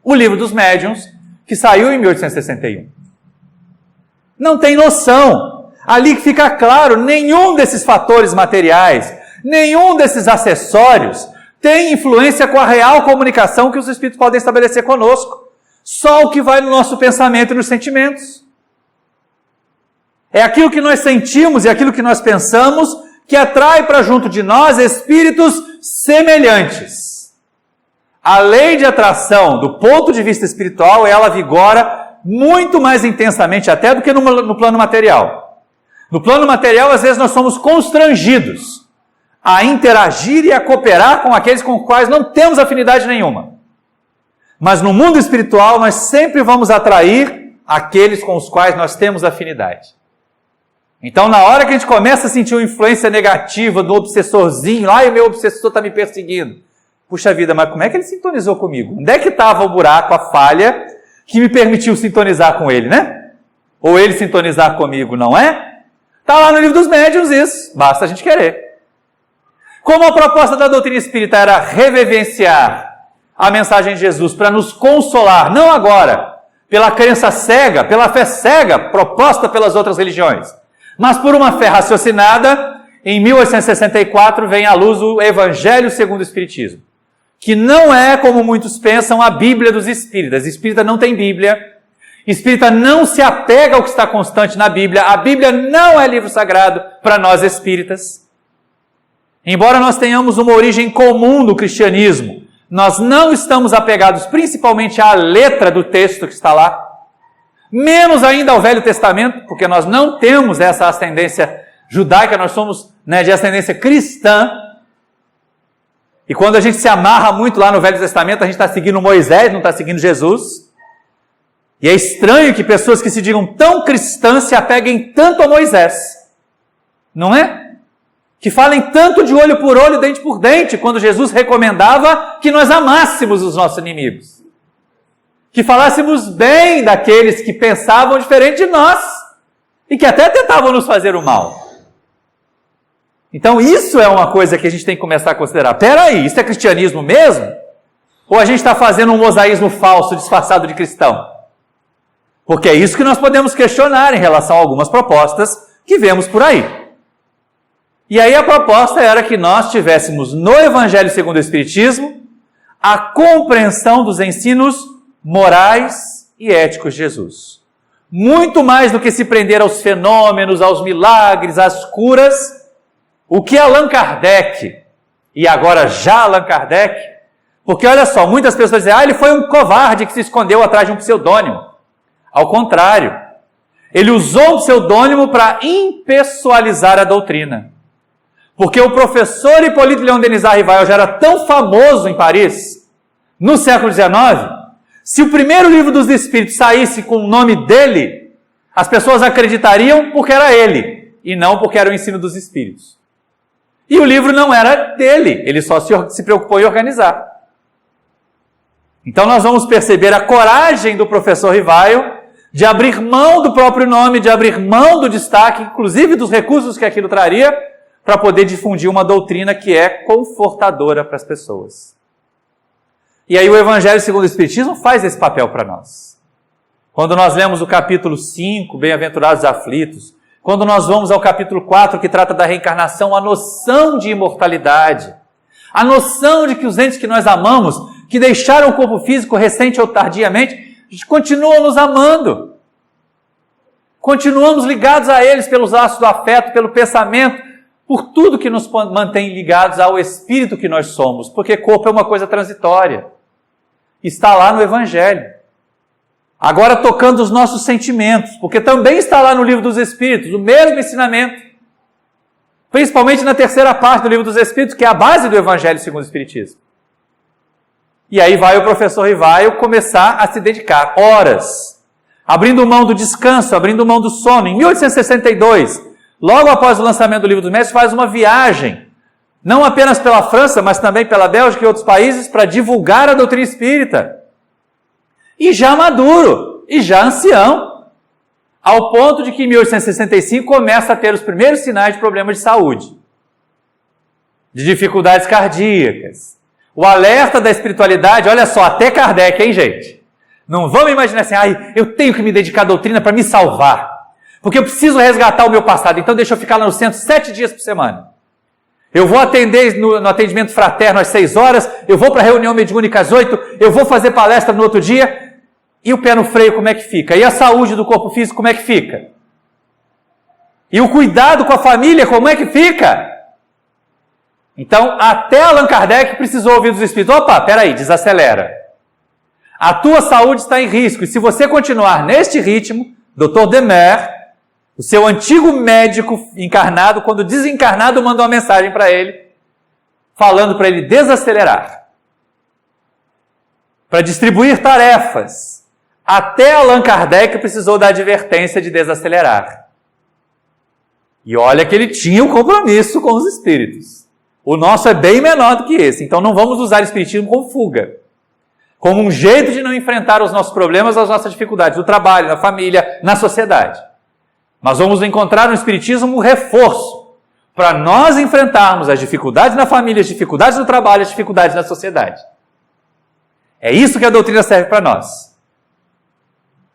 o Livro dos Médiuns, que saiu em 1861. Não tem noção. Ali que fica claro, nenhum desses fatores materiais, nenhum desses acessórios tem influência com a real comunicação que os Espíritos podem estabelecer conosco. Só o que vai no nosso pensamento e nos sentimentos. É aquilo que nós sentimos e aquilo que nós pensamos que atrai para junto de nós espíritos semelhantes. A lei de atração, do ponto de vista espiritual, ela vigora muito mais intensamente até do que no plano material. No plano material, às vezes, nós somos constrangidos a interagir e a cooperar com aqueles com os quais não temos afinidade nenhuma. Mas no mundo espiritual, nós sempre vamos atrair aqueles com os quais nós temos afinidade. Então, na hora que a gente começa a sentir uma influência negativa do obsessorzinho, o meu obsessor está me perseguindo. Puxa vida, mas como é que ele sintonizou comigo? Onde é que estava o buraco, a falha, que me permitiu sintonizar com ele, né? Ou ele sintonizar comigo, não é? Está lá no livro dos médiuns isso, basta a gente querer. Como a proposta da doutrina espírita era revivenciar a mensagem de Jesus para nos consolar, não agora, pela crença cega, pela fé cega proposta pelas outras religiões, mas por uma fé raciocinada, em 1864 vem à luz o Evangelho segundo o Espiritismo, que não é, como muitos pensam, a Bíblia dos Espíritas. Espírita não tem Bíblia, Espírita não se apega ao que está constante na Bíblia, a Bíblia não é livro sagrado para nós espíritas. Embora nós tenhamos uma origem comum do cristianismo, nós não estamos apegados principalmente à letra do texto que está lá, menos ainda ao Velho Testamento, porque nós não temos essa ascendência judaica, nós somos de ascendência cristã. E quando a gente se amarra muito lá no Velho Testamento, a gente está seguindo Moisés, não está seguindo Jesus. E é estranho que pessoas que se digam tão cristãs se apeguem tanto a Moisés, não é? Que falem tanto de olho por olho, dente por dente, quando Jesus recomendava que nós amássemos os nossos inimigos. Que falássemos bem daqueles que pensavam diferente de nós e que até tentavam nos fazer o mal. Então isso é uma coisa que a gente tem que começar a considerar. Peraí, isso é cristianismo mesmo? Ou a gente está fazendo um mosaísmo falso disfarçado de cristão? Porque é isso que nós podemos questionar em relação a algumas propostas que vemos por aí. E aí a proposta era que nós tivéssemos no Evangelho segundo o Espiritismo a compreensão dos ensinos morais e éticos de Jesus. Muito mais do que se prender aos fenômenos, aos milagres, às curas, o que Allan Kardec, e agora já Allan Kardec, porque olha só, muitas pessoas dizem, ele foi um covarde que se escondeu atrás de um pseudônimo. Ao contrário, ele usou um pseudônimo para impessoalizar a doutrina. Porque o professor Hippolyte Léon Denis Rivail já era tão famoso em Paris, no século XIX, se o primeiro livro dos Espíritos saísse com o nome dele, as pessoas acreditariam porque era ele, e não porque era o ensino dos Espíritos. E o livro não era dele, ele só se preocupou em organizar. Então nós vamos perceber a coragem do professor Rivail de abrir mão do próprio nome, de abrir mão do destaque, inclusive dos recursos que aquilo traria, para poder difundir uma doutrina que é confortadora para as pessoas. E aí o Evangelho segundo o Espiritismo faz esse papel para nós. Quando nós lemos o capítulo 5, Bem-aventurados aflitos, quando nós vamos ao capítulo 4, que trata da reencarnação, a noção de imortalidade, a noção de que os entes que nós amamos, que deixaram o corpo físico recente ou tardiamente, continuam nos amando. Continuamos ligados a eles pelos laços do afeto, pelo pensamento, por tudo que nos mantém ligados ao espírito que nós somos, porque corpo é uma coisa transitória. Está lá no Evangelho. Agora tocando os nossos sentimentos, porque também está lá no Livro dos Espíritos, o mesmo ensinamento. Principalmente na terceira parte do Livro dos Espíritos, que é a base do Evangelho segundo o Espiritismo. E aí vai o professor Rivail começar a se dedicar horas, abrindo mão do descanso, abrindo mão do sono. Em 1862, logo após o lançamento do Livro dos Médiuns, faz uma viagem, não apenas pela França, mas também pela Bélgica e outros países, para divulgar a doutrina espírita. E já maduro, e já ancião, ao ponto de que em 1865 começa a ter os primeiros sinais de problemas de saúde, de dificuldades cardíacas. O alerta da espiritualidade, olha só, até Kardec, hein, gente? Não vamos imaginar assim, eu tenho que me dedicar à doutrina para me salvar, porque eu preciso resgatar o meu passado, então deixa eu ficar lá no centro 7 dias por semana. Eu vou atender no atendimento fraterno às 6 horas, eu vou para a reunião mediúnica às 8, eu vou fazer palestra no outro dia, e o pé no freio como é que fica? E a saúde do corpo físico como é que fica? E o cuidado com a família como é que fica? Então, até Allan Kardec precisou ouvir dos espíritos: opa, peraí, desacelera. A tua saúde está em risco, e se você continuar neste ritmo, Dr. Demer, o seu antigo médico encarnado, quando desencarnado, mandou uma mensagem para ele, falando para ele desacelerar, para distribuir tarefas. Até Allan Kardec precisou da advertência de desacelerar. E olha que ele tinha um compromisso com os espíritos. O nosso é bem menor do que esse, então não vamos usar o espiritismo como fuga, como um jeito de não enfrentar os nossos problemas, as nossas dificuldades, no trabalho, na família, na sociedade. Mas vamos encontrar no espiritismo um reforço para nós enfrentarmos as dificuldades na família, as dificuldades no trabalho, as dificuldades na sociedade. É isso que a doutrina serve para nós.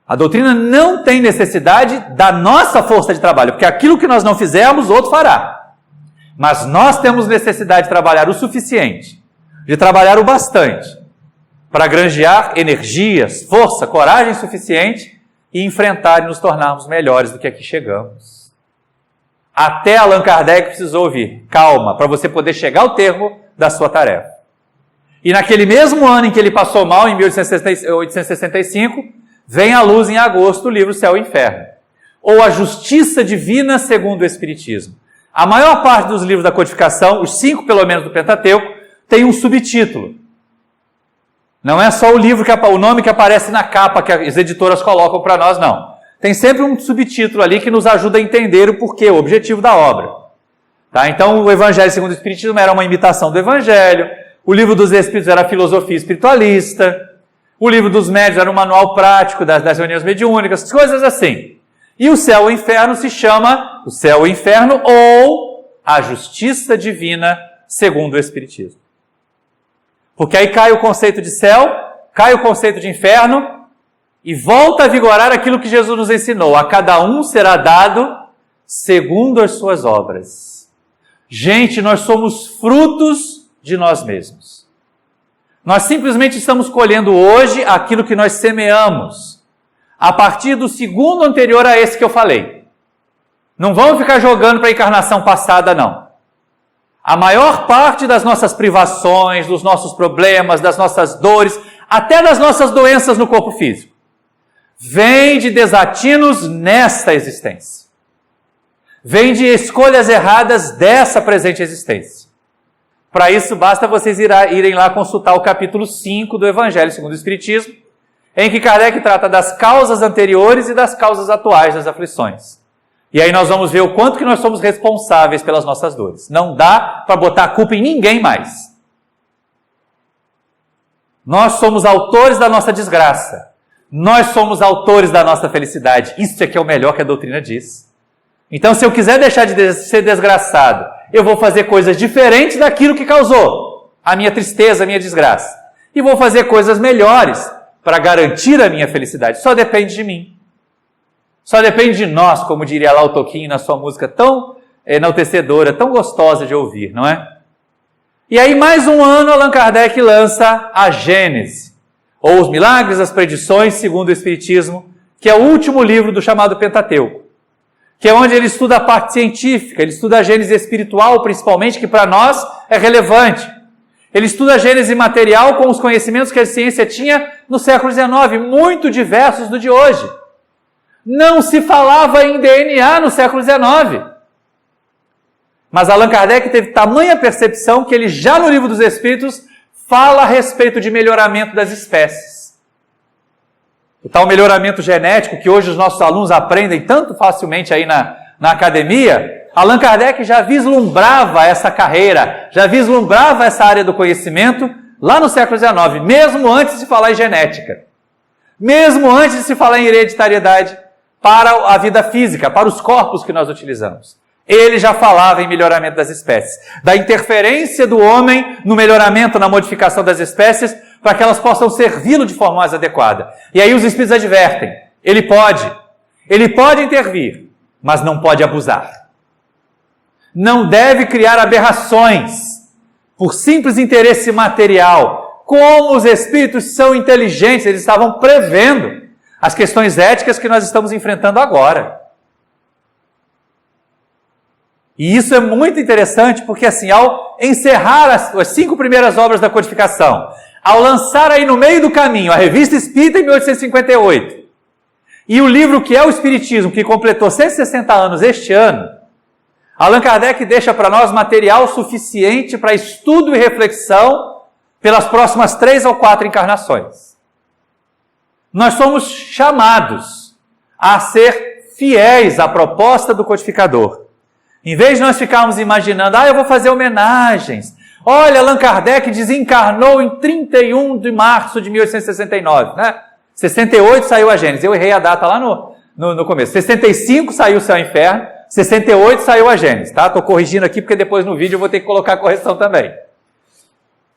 A doutrina não tem necessidade da nossa força de trabalho, porque aquilo que nós não fizermos, outro fará. Mas nós temos necessidade de trabalhar o suficiente, de trabalhar o bastante, para granjear energias, força, coragem suficiente e enfrentar e nos tornarmos melhores do que aqui chegamos. Até Allan Kardec precisou ouvir: calma, para você poder chegar ao termo da sua tarefa. E naquele mesmo ano em que ele passou mal, em 1865, vem à luz em agosto o livro Céu e Inferno, ou A Justiça Divina segundo o Espiritismo. A maior parte dos livros da codificação, os 5 pelo menos do Pentateuco, tem um subtítulo. Não é só o livro, o nome que aparece na capa que as editoras colocam para nós, não. Tem sempre um subtítulo ali que nos ajuda a entender o porquê, o objetivo da obra. Tá? Então, o Evangelho segundo o Espiritismo era uma imitação do Evangelho, o Livro dos Espíritos era a filosofia espiritualista, o Livro dos Médiuns era um manual prático das reuniões mediúnicas, coisas assim. E o Céu e o Inferno se chama o Céu e o Inferno ou a Justiça Divina segundo o Espiritismo. Porque aí cai o conceito de céu, cai o conceito de inferno e volta a vigorar aquilo que Jesus nos ensinou: a cada um será dado segundo as suas obras. Gente, nós somos frutos de nós mesmos. Nós simplesmente estamos colhendo hoje aquilo que nós semeamos, a partir do segundo anterior a esse que eu falei. Não vamos ficar jogando para a encarnação passada, não. A maior parte das nossas privações, dos nossos problemas, das nossas dores, até das nossas doenças no corpo físico, vem de desatinos nesta existência. Vem de escolhas erradas dessa presente existência. Para isso, basta vocês irem lá consultar o capítulo 5 do Evangelho segundo o Espiritismo, em que Kardec trata das causas anteriores e das causas atuais das aflições. E aí nós vamos ver o quanto que nós somos responsáveis pelas nossas dores. Não dá para botar a culpa em ninguém mais. Nós somos autores da nossa desgraça. Nós somos autores da nossa felicidade. Isso é que é o melhor que a doutrina diz. Então, se eu quiser deixar de ser desgraçado, eu vou fazer coisas diferentes daquilo que causou a minha tristeza, a minha desgraça. E vou fazer coisas melhores para garantir a minha felicidade. Só depende de mim. Só depende de nós, como diria Lau Toquinho na sua música tão enaltecedora, tão gostosa de ouvir, não é? E aí, mais um ano, Allan Kardec lança a Gênese, ou Os Milagres, as Predições, segundo o Espiritismo, que é o último livro do chamado Pentateuco, que é onde ele estuda a parte científica, ele estuda a Gênese espiritual, principalmente, que para nós é relevante. Ele estuda a Gênese material com os conhecimentos que a ciência tinha no século XIX, muito diversos do de hoje. Não se falava em DNA no século XIX. Mas Allan Kardec teve tamanha percepção que ele já no Livro dos Espíritos fala a respeito de melhoramento das espécies. O tal melhoramento genético que hoje os nossos alunos aprendem tanto facilmente aí na academia, Allan Kardec já vislumbrava essa carreira, já vislumbrava essa área do conhecimento lá no século XIX, mesmo antes de falar em genética, mesmo antes de se falar em hereditariedade para a vida física, para os corpos que nós utilizamos. Ele já falava em melhoramento das espécies, da interferência do homem no melhoramento, na modificação das espécies, para que elas possam servi-lo de forma mais adequada. E aí os Espíritos advertem, ele pode intervir, mas não pode abusar. Não deve criar aberrações por simples interesse material. Como os Espíritos são inteligentes, eles estavam prevendo as questões éticas que nós estamos enfrentando agora. E isso é muito interessante porque, assim, ao encerrar as 5 primeiras obras da codificação, ao lançar aí no meio do caminho a Revista Espírita em 1858, e o livro que é o Espiritismo, que completou 160 anos este ano, Allan Kardec deixa para nós material suficiente para estudo e reflexão pelas próximas 3 ou 4 encarnações. Nós somos chamados a ser fiéis à proposta do codificador. Em vez de nós ficarmos imaginando, eu vou fazer homenagens. Olha, Allan Kardec desencarnou em 31 de março de 1869, né? 68 saiu a Gênesis, eu errei a data lá no começo. 65 saiu o Céu e o Inferno, 68 saiu a Gênesis, tá? Estou corrigindo aqui porque depois no vídeo eu vou ter que colocar a correção também.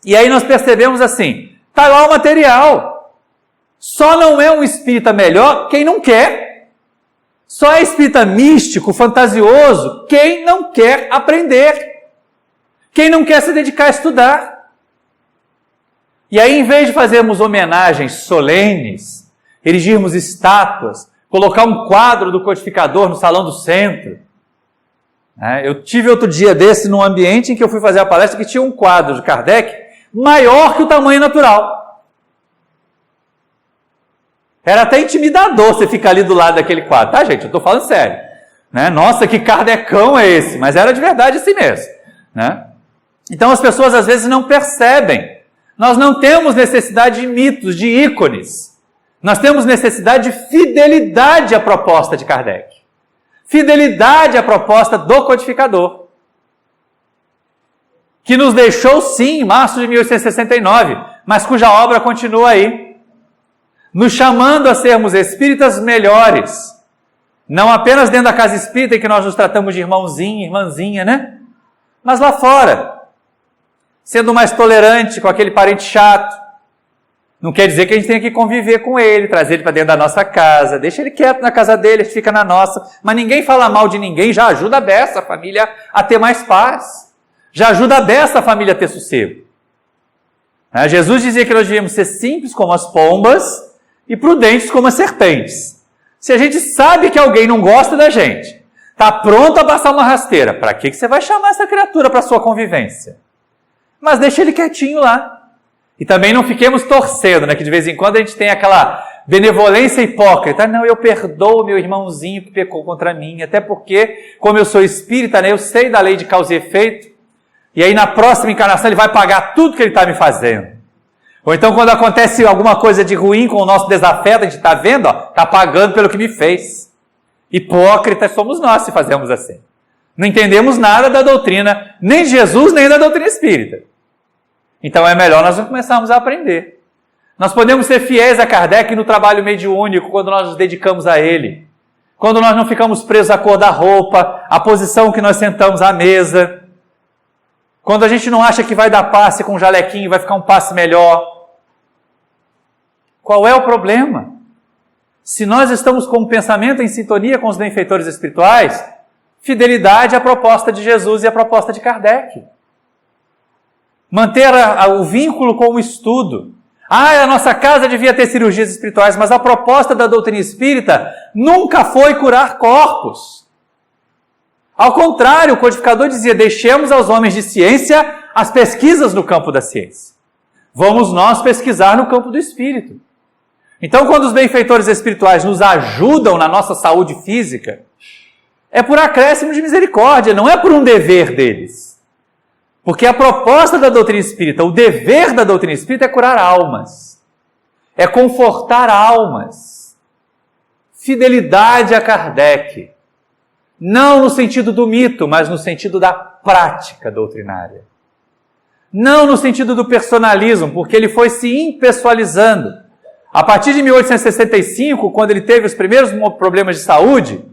E aí nós percebemos assim, está lá o material. Só não é um espírita melhor quem não quer. Só é espírita místico, fantasioso, quem não quer aprender. Quem não quer se dedicar a estudar. E aí, em vez de fazermos homenagens solenes, erigirmos estátuas, colocar um quadro do codificador no salão do centro. Eu tive outro dia desse num ambiente em que eu fui fazer a palestra que tinha um quadro de Kardec maior que o tamanho natural. Era até intimidador você ficar ali do lado daquele quadro. Tá, gente? Eu estou falando sério. Nossa, que kardecão é esse? Mas era de verdade assim mesmo. Então as pessoas às vezes não percebem. Nós não temos necessidade de mitos, de ícones. Nós temos necessidade de fidelidade à proposta de Kardec. Fidelidade à proposta do codificador. Que nos deixou, sim, em março de 1869, mas cuja obra continua aí. Nos chamando a sermos espíritas melhores. Não apenas dentro da casa espírita, em que nós nos tratamos de irmãozinho, irmãzinha, né? Mas lá fora. Sendo mais tolerante com aquele parente chato. Não quer dizer que a gente tenha que conviver com ele, trazer ele para dentro da nossa casa, deixa ele quieto na casa dele, a gente fica na nossa. Mas ninguém fala mal de ninguém, já ajuda a beça família a ter mais paz. Já ajuda a beça família a ter sossego. Jesus dizia que nós devíamos ser simples como as pombas e prudentes como as serpentes. Se a gente sabe que alguém não gosta da gente, está pronto a passar uma rasteira, para que você vai chamar essa criatura para a sua convivência? Mas deixa ele quietinho lá. E também não fiquemos torcendo, que de vez em quando a gente tem aquela benevolência hipócrita. Não, eu perdoo meu irmãozinho que pecou contra mim, até porque, como eu sou espírita, eu sei da lei de causa e efeito, e aí na próxima encarnação ele vai pagar tudo que ele está me fazendo. Ou então quando acontece alguma coisa de ruim com o nosso desafeto, a gente está vendo, está pagando pelo que me fez. Hipócritas somos nós se fazemos assim. Não entendemos nada da doutrina, nem de Jesus, nem da doutrina espírita. Então é melhor nós começarmos a aprender. Nós podemos ser fiéis a Kardec no trabalho mediúnico, quando nós nos dedicamos a ele. Quando nós não ficamos presos à cor da roupa, à posição que nós sentamos à mesa. Quando a gente não acha que vai dar passe com um jalequinho e vai ficar um passe melhor. Qual é o problema? Se nós estamos com um pensamento em sintonia com os benfeitores espirituais, fidelidade à proposta de Jesus e à proposta de Kardec. Manter o vínculo com o estudo. A nossa casa devia ter cirurgias espirituais, mas a proposta da doutrina espírita nunca foi curar corpos. Ao contrário, o codificador dizia, deixemos aos homens de ciência as pesquisas no campo da ciência. Vamos nós pesquisar no campo do espírito. Então, quando os benfeitores espirituais nos ajudam na nossa saúde física, é por acréscimo de misericórdia, não é por um dever deles. Porque a proposta da doutrina espírita, o dever da doutrina espírita é curar almas. É confortar almas. Fidelidade a Kardec. Não no sentido do mito, mas no sentido da prática doutrinária. Não no sentido do personalismo, porque ele foi se impessoalizando. A partir de 1865, quando ele teve os primeiros problemas de saúde,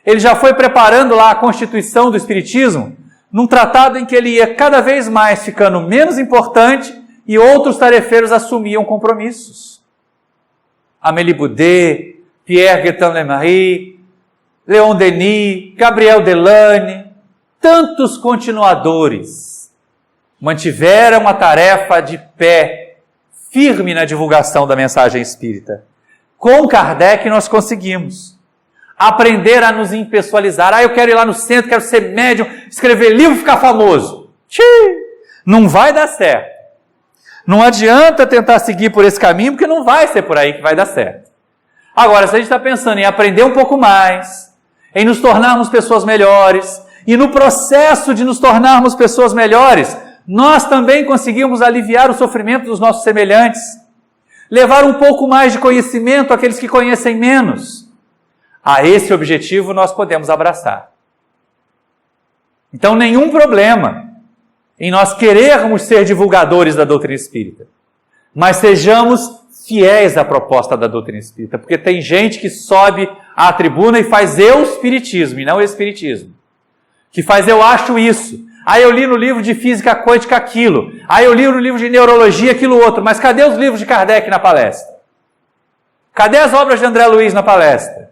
ele já foi preparando lá a constituição do Espiritismo, num tratado em que ele ia cada vez mais ficando menos importante e outros tarefeiros assumiam compromissos. Amélie Boudet, Pierre Guetin-Lemarie, Leon Denis, Gabriel Delane, tantos continuadores mantiveram a tarefa de pé, firme na divulgação da mensagem espírita. Com Kardec nós conseguimos. aprender a nos impessoalizar. Eu quero ir lá no centro, quero ser médium, escrever livro, ficar famoso. Não vai dar certo. Não adianta tentar seguir por esse caminho, porque não vai ser por aí que vai dar certo. Agora, se a gente está pensando em aprender um pouco mais, em nos tornarmos pessoas melhores, e no processo de nos tornarmos pessoas melhores, nós também conseguimos aliviar o sofrimento dos nossos semelhantes, levar um pouco mais de conhecimento àqueles que conhecem menos. A esse objetivo nós podemos abraçar. Então, nenhum problema em nós querermos ser divulgadores da doutrina espírita, mas sejamos fiéis à proposta da doutrina espírita, porque tem gente que sobe à tribuna e faz eu-espiritismo, e não espiritismo, que faz eu acho isso, eu li no livro de física quântica aquilo, eu li no livro de neurologia aquilo outro, mas cadê os livros de Kardec na palestra? Cadê as obras de André Luiz na palestra?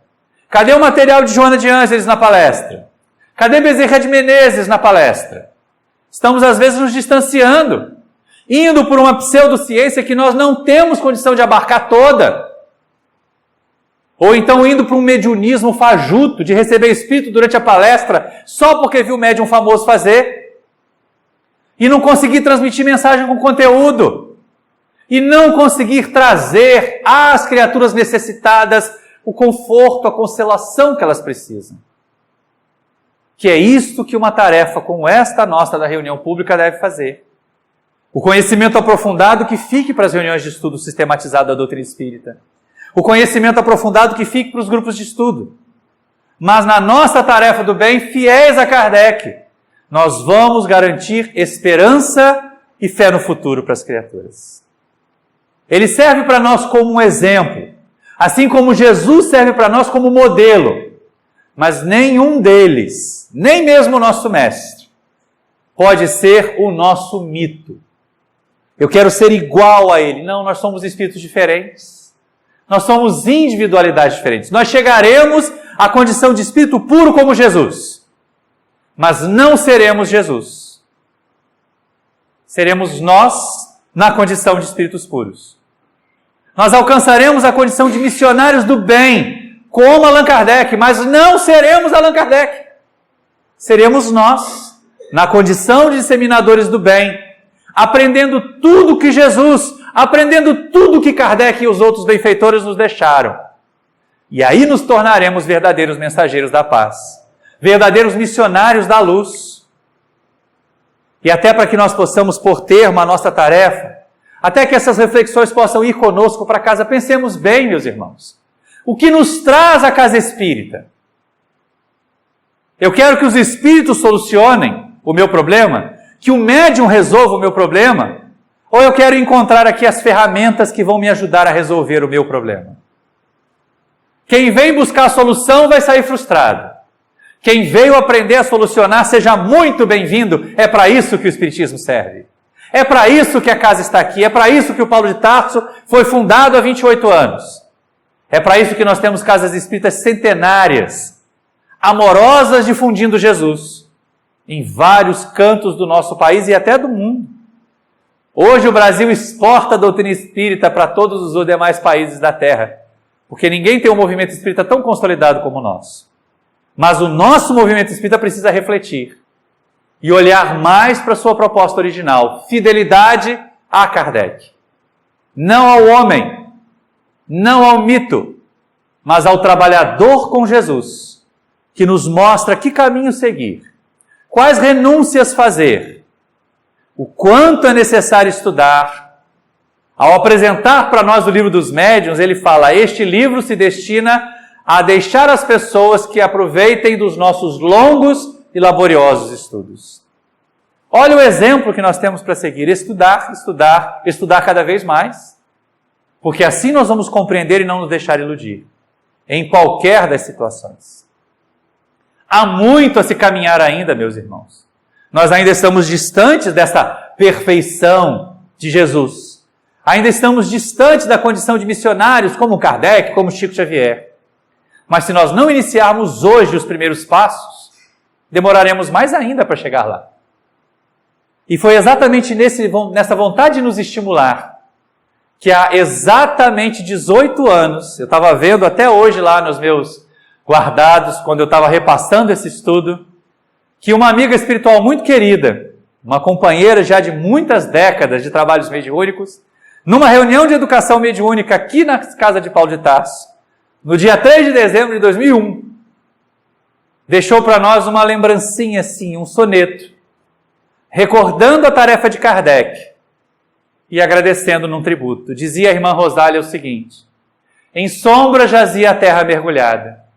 Cadê o material de Joana de Ângeles na palestra? Cadê Bezerra de Menezes na palestra? Estamos, às vezes, nos distanciando, indo por uma pseudociência que nós não temos condição de abarcar toda. Ou então indo para um mediunismo fajuto, de receber espírito durante a palestra, só porque viu o médium famoso fazer, e não conseguir transmitir mensagem com conteúdo, e não conseguir trazer às criaturas necessitadas o conforto, a consolação que elas precisam. Que é isto que uma tarefa como esta nossa da reunião pública deve fazer. O conhecimento aprofundado que fique para as reuniões de estudo sistematizado da doutrina espírita. O conhecimento aprofundado que fique para os grupos de estudo. Mas na nossa tarefa do bem, fiéis a Kardec, nós vamos garantir esperança e fé no futuro para as criaturas. Ele serve para nós como um exemplo, assim como Jesus serve para nós como modelo. Mas nenhum deles, nem mesmo o nosso mestre, pode ser o nosso mito. Eu quero ser igual a ele. Não, nós somos espíritos diferentes. Nós somos individualidades diferentes. Nós chegaremos à condição de espírito puro como Jesus. Mas não seremos Jesus. Seremos nós na condição de espíritos puros. Nós alcançaremos a condição de missionários do bem, como Allan Kardec, mas não seremos Allan Kardec. Seremos nós, na condição de disseminadores do bem, aprendendo tudo que Jesus, aprendendo tudo que Kardec e os outros benfeitores nos deixaram. E aí nos tornaremos verdadeiros mensageiros da paz, verdadeiros missionários da luz. E até para que nós possamos pôr termo à nossa tarefa, até que essas reflexões possam ir conosco para casa, pensemos bem, meus irmãos. O que nos traz a casa espírita? Eu quero que os espíritos solucionem o meu problema, que o médium resolva o meu problema, ou eu quero encontrar aqui as ferramentas que vão me ajudar a resolver o meu problema? Quem vem buscar a solução vai sair frustrado. Quem veio aprender a solucionar, seja muito bem-vindo. É para isso que o Espiritismo serve. É para isso que a casa está aqui. É para isso que o Paulo de Tarso foi fundado há 28 anos. É para isso que nós temos casas espíritas centenárias, amorosas difundindo Jesus, em vários cantos do nosso país e até do mundo. Hoje o Brasil exporta a doutrina espírita para todos os demais países da Terra, porque ninguém tem um movimento espírita tão consolidado como o nosso. Mas o nosso movimento espírita precisa refletir e olhar mais para a sua proposta original, fidelidade a Kardec. Não ao homem, não ao mito, mas ao trabalhador com Jesus, que nos mostra que caminho seguir, quais renúncias fazer, o quanto é necessário estudar. Ao apresentar para nós o livro dos médiuns, ele fala: este livro se destina a deixar as pessoas que aproveitem dos nossos longos e laboriosos estudos. Olha o exemplo que nós temos para seguir: estudar, estudar, estudar cada vez mais, porque assim nós vamos compreender e não nos deixar iludir, em qualquer das situações. Há muito a se caminhar ainda, meus irmãos. Nós ainda estamos distantes dessa perfeição de Jesus. Ainda estamos distantes da condição de missionários como Kardec, como Chico Xavier. Mas se nós não iniciarmos hoje os primeiros passos, demoraremos mais ainda para chegar lá. E foi exatamente nessa vontade de nos estimular que há exatamente 18 anos, eu estava vendo até hoje lá nos meus guardados quando eu estava repassando esse estudo, que uma amiga espiritual muito querida, uma companheira já de muitas décadas de trabalhos mediúnicos, numa reunião de educação mediúnica aqui na casa de Paulo de Tarso, no dia 3 de dezembro de 2001, deixou para nós uma lembrancinha assim, um soneto, recordando a tarefa de Kardec e agradecendo num tributo. Dizia a irmã Rosália o seguinte: em sombra jazia a terra mergulhada.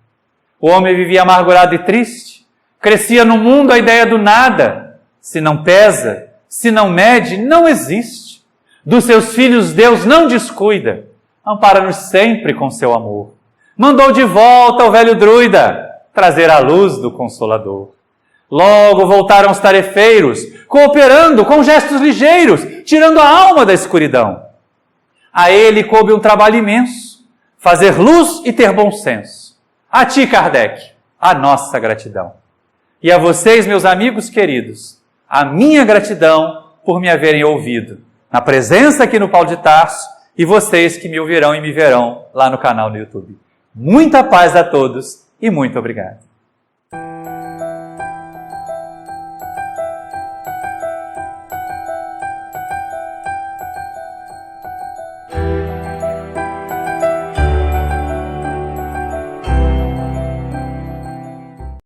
O homem vivia amargurado e triste, crescia no mundo a ideia do nada. Se não pesa, se não mede, não existe. Dos seus filhos Deus não descuida, ampara-nos sempre com seu amor. Mandou de volta o velho druida trazer a luz do Consolador. Logo voltaram os tarefeiros, cooperando com gestos ligeiros, tirando a alma da escuridão. A ele coube um trabalho imenso, fazer luz e ter bom senso. A ti, Kardec, a nossa gratidão. E a vocês, meus amigos queridos, a minha gratidão por me haverem ouvido, na presença aqui no Paulo de Tarso, e vocês que me ouvirão e me verão lá no canal no YouTube. Muita paz a todos e muito obrigado.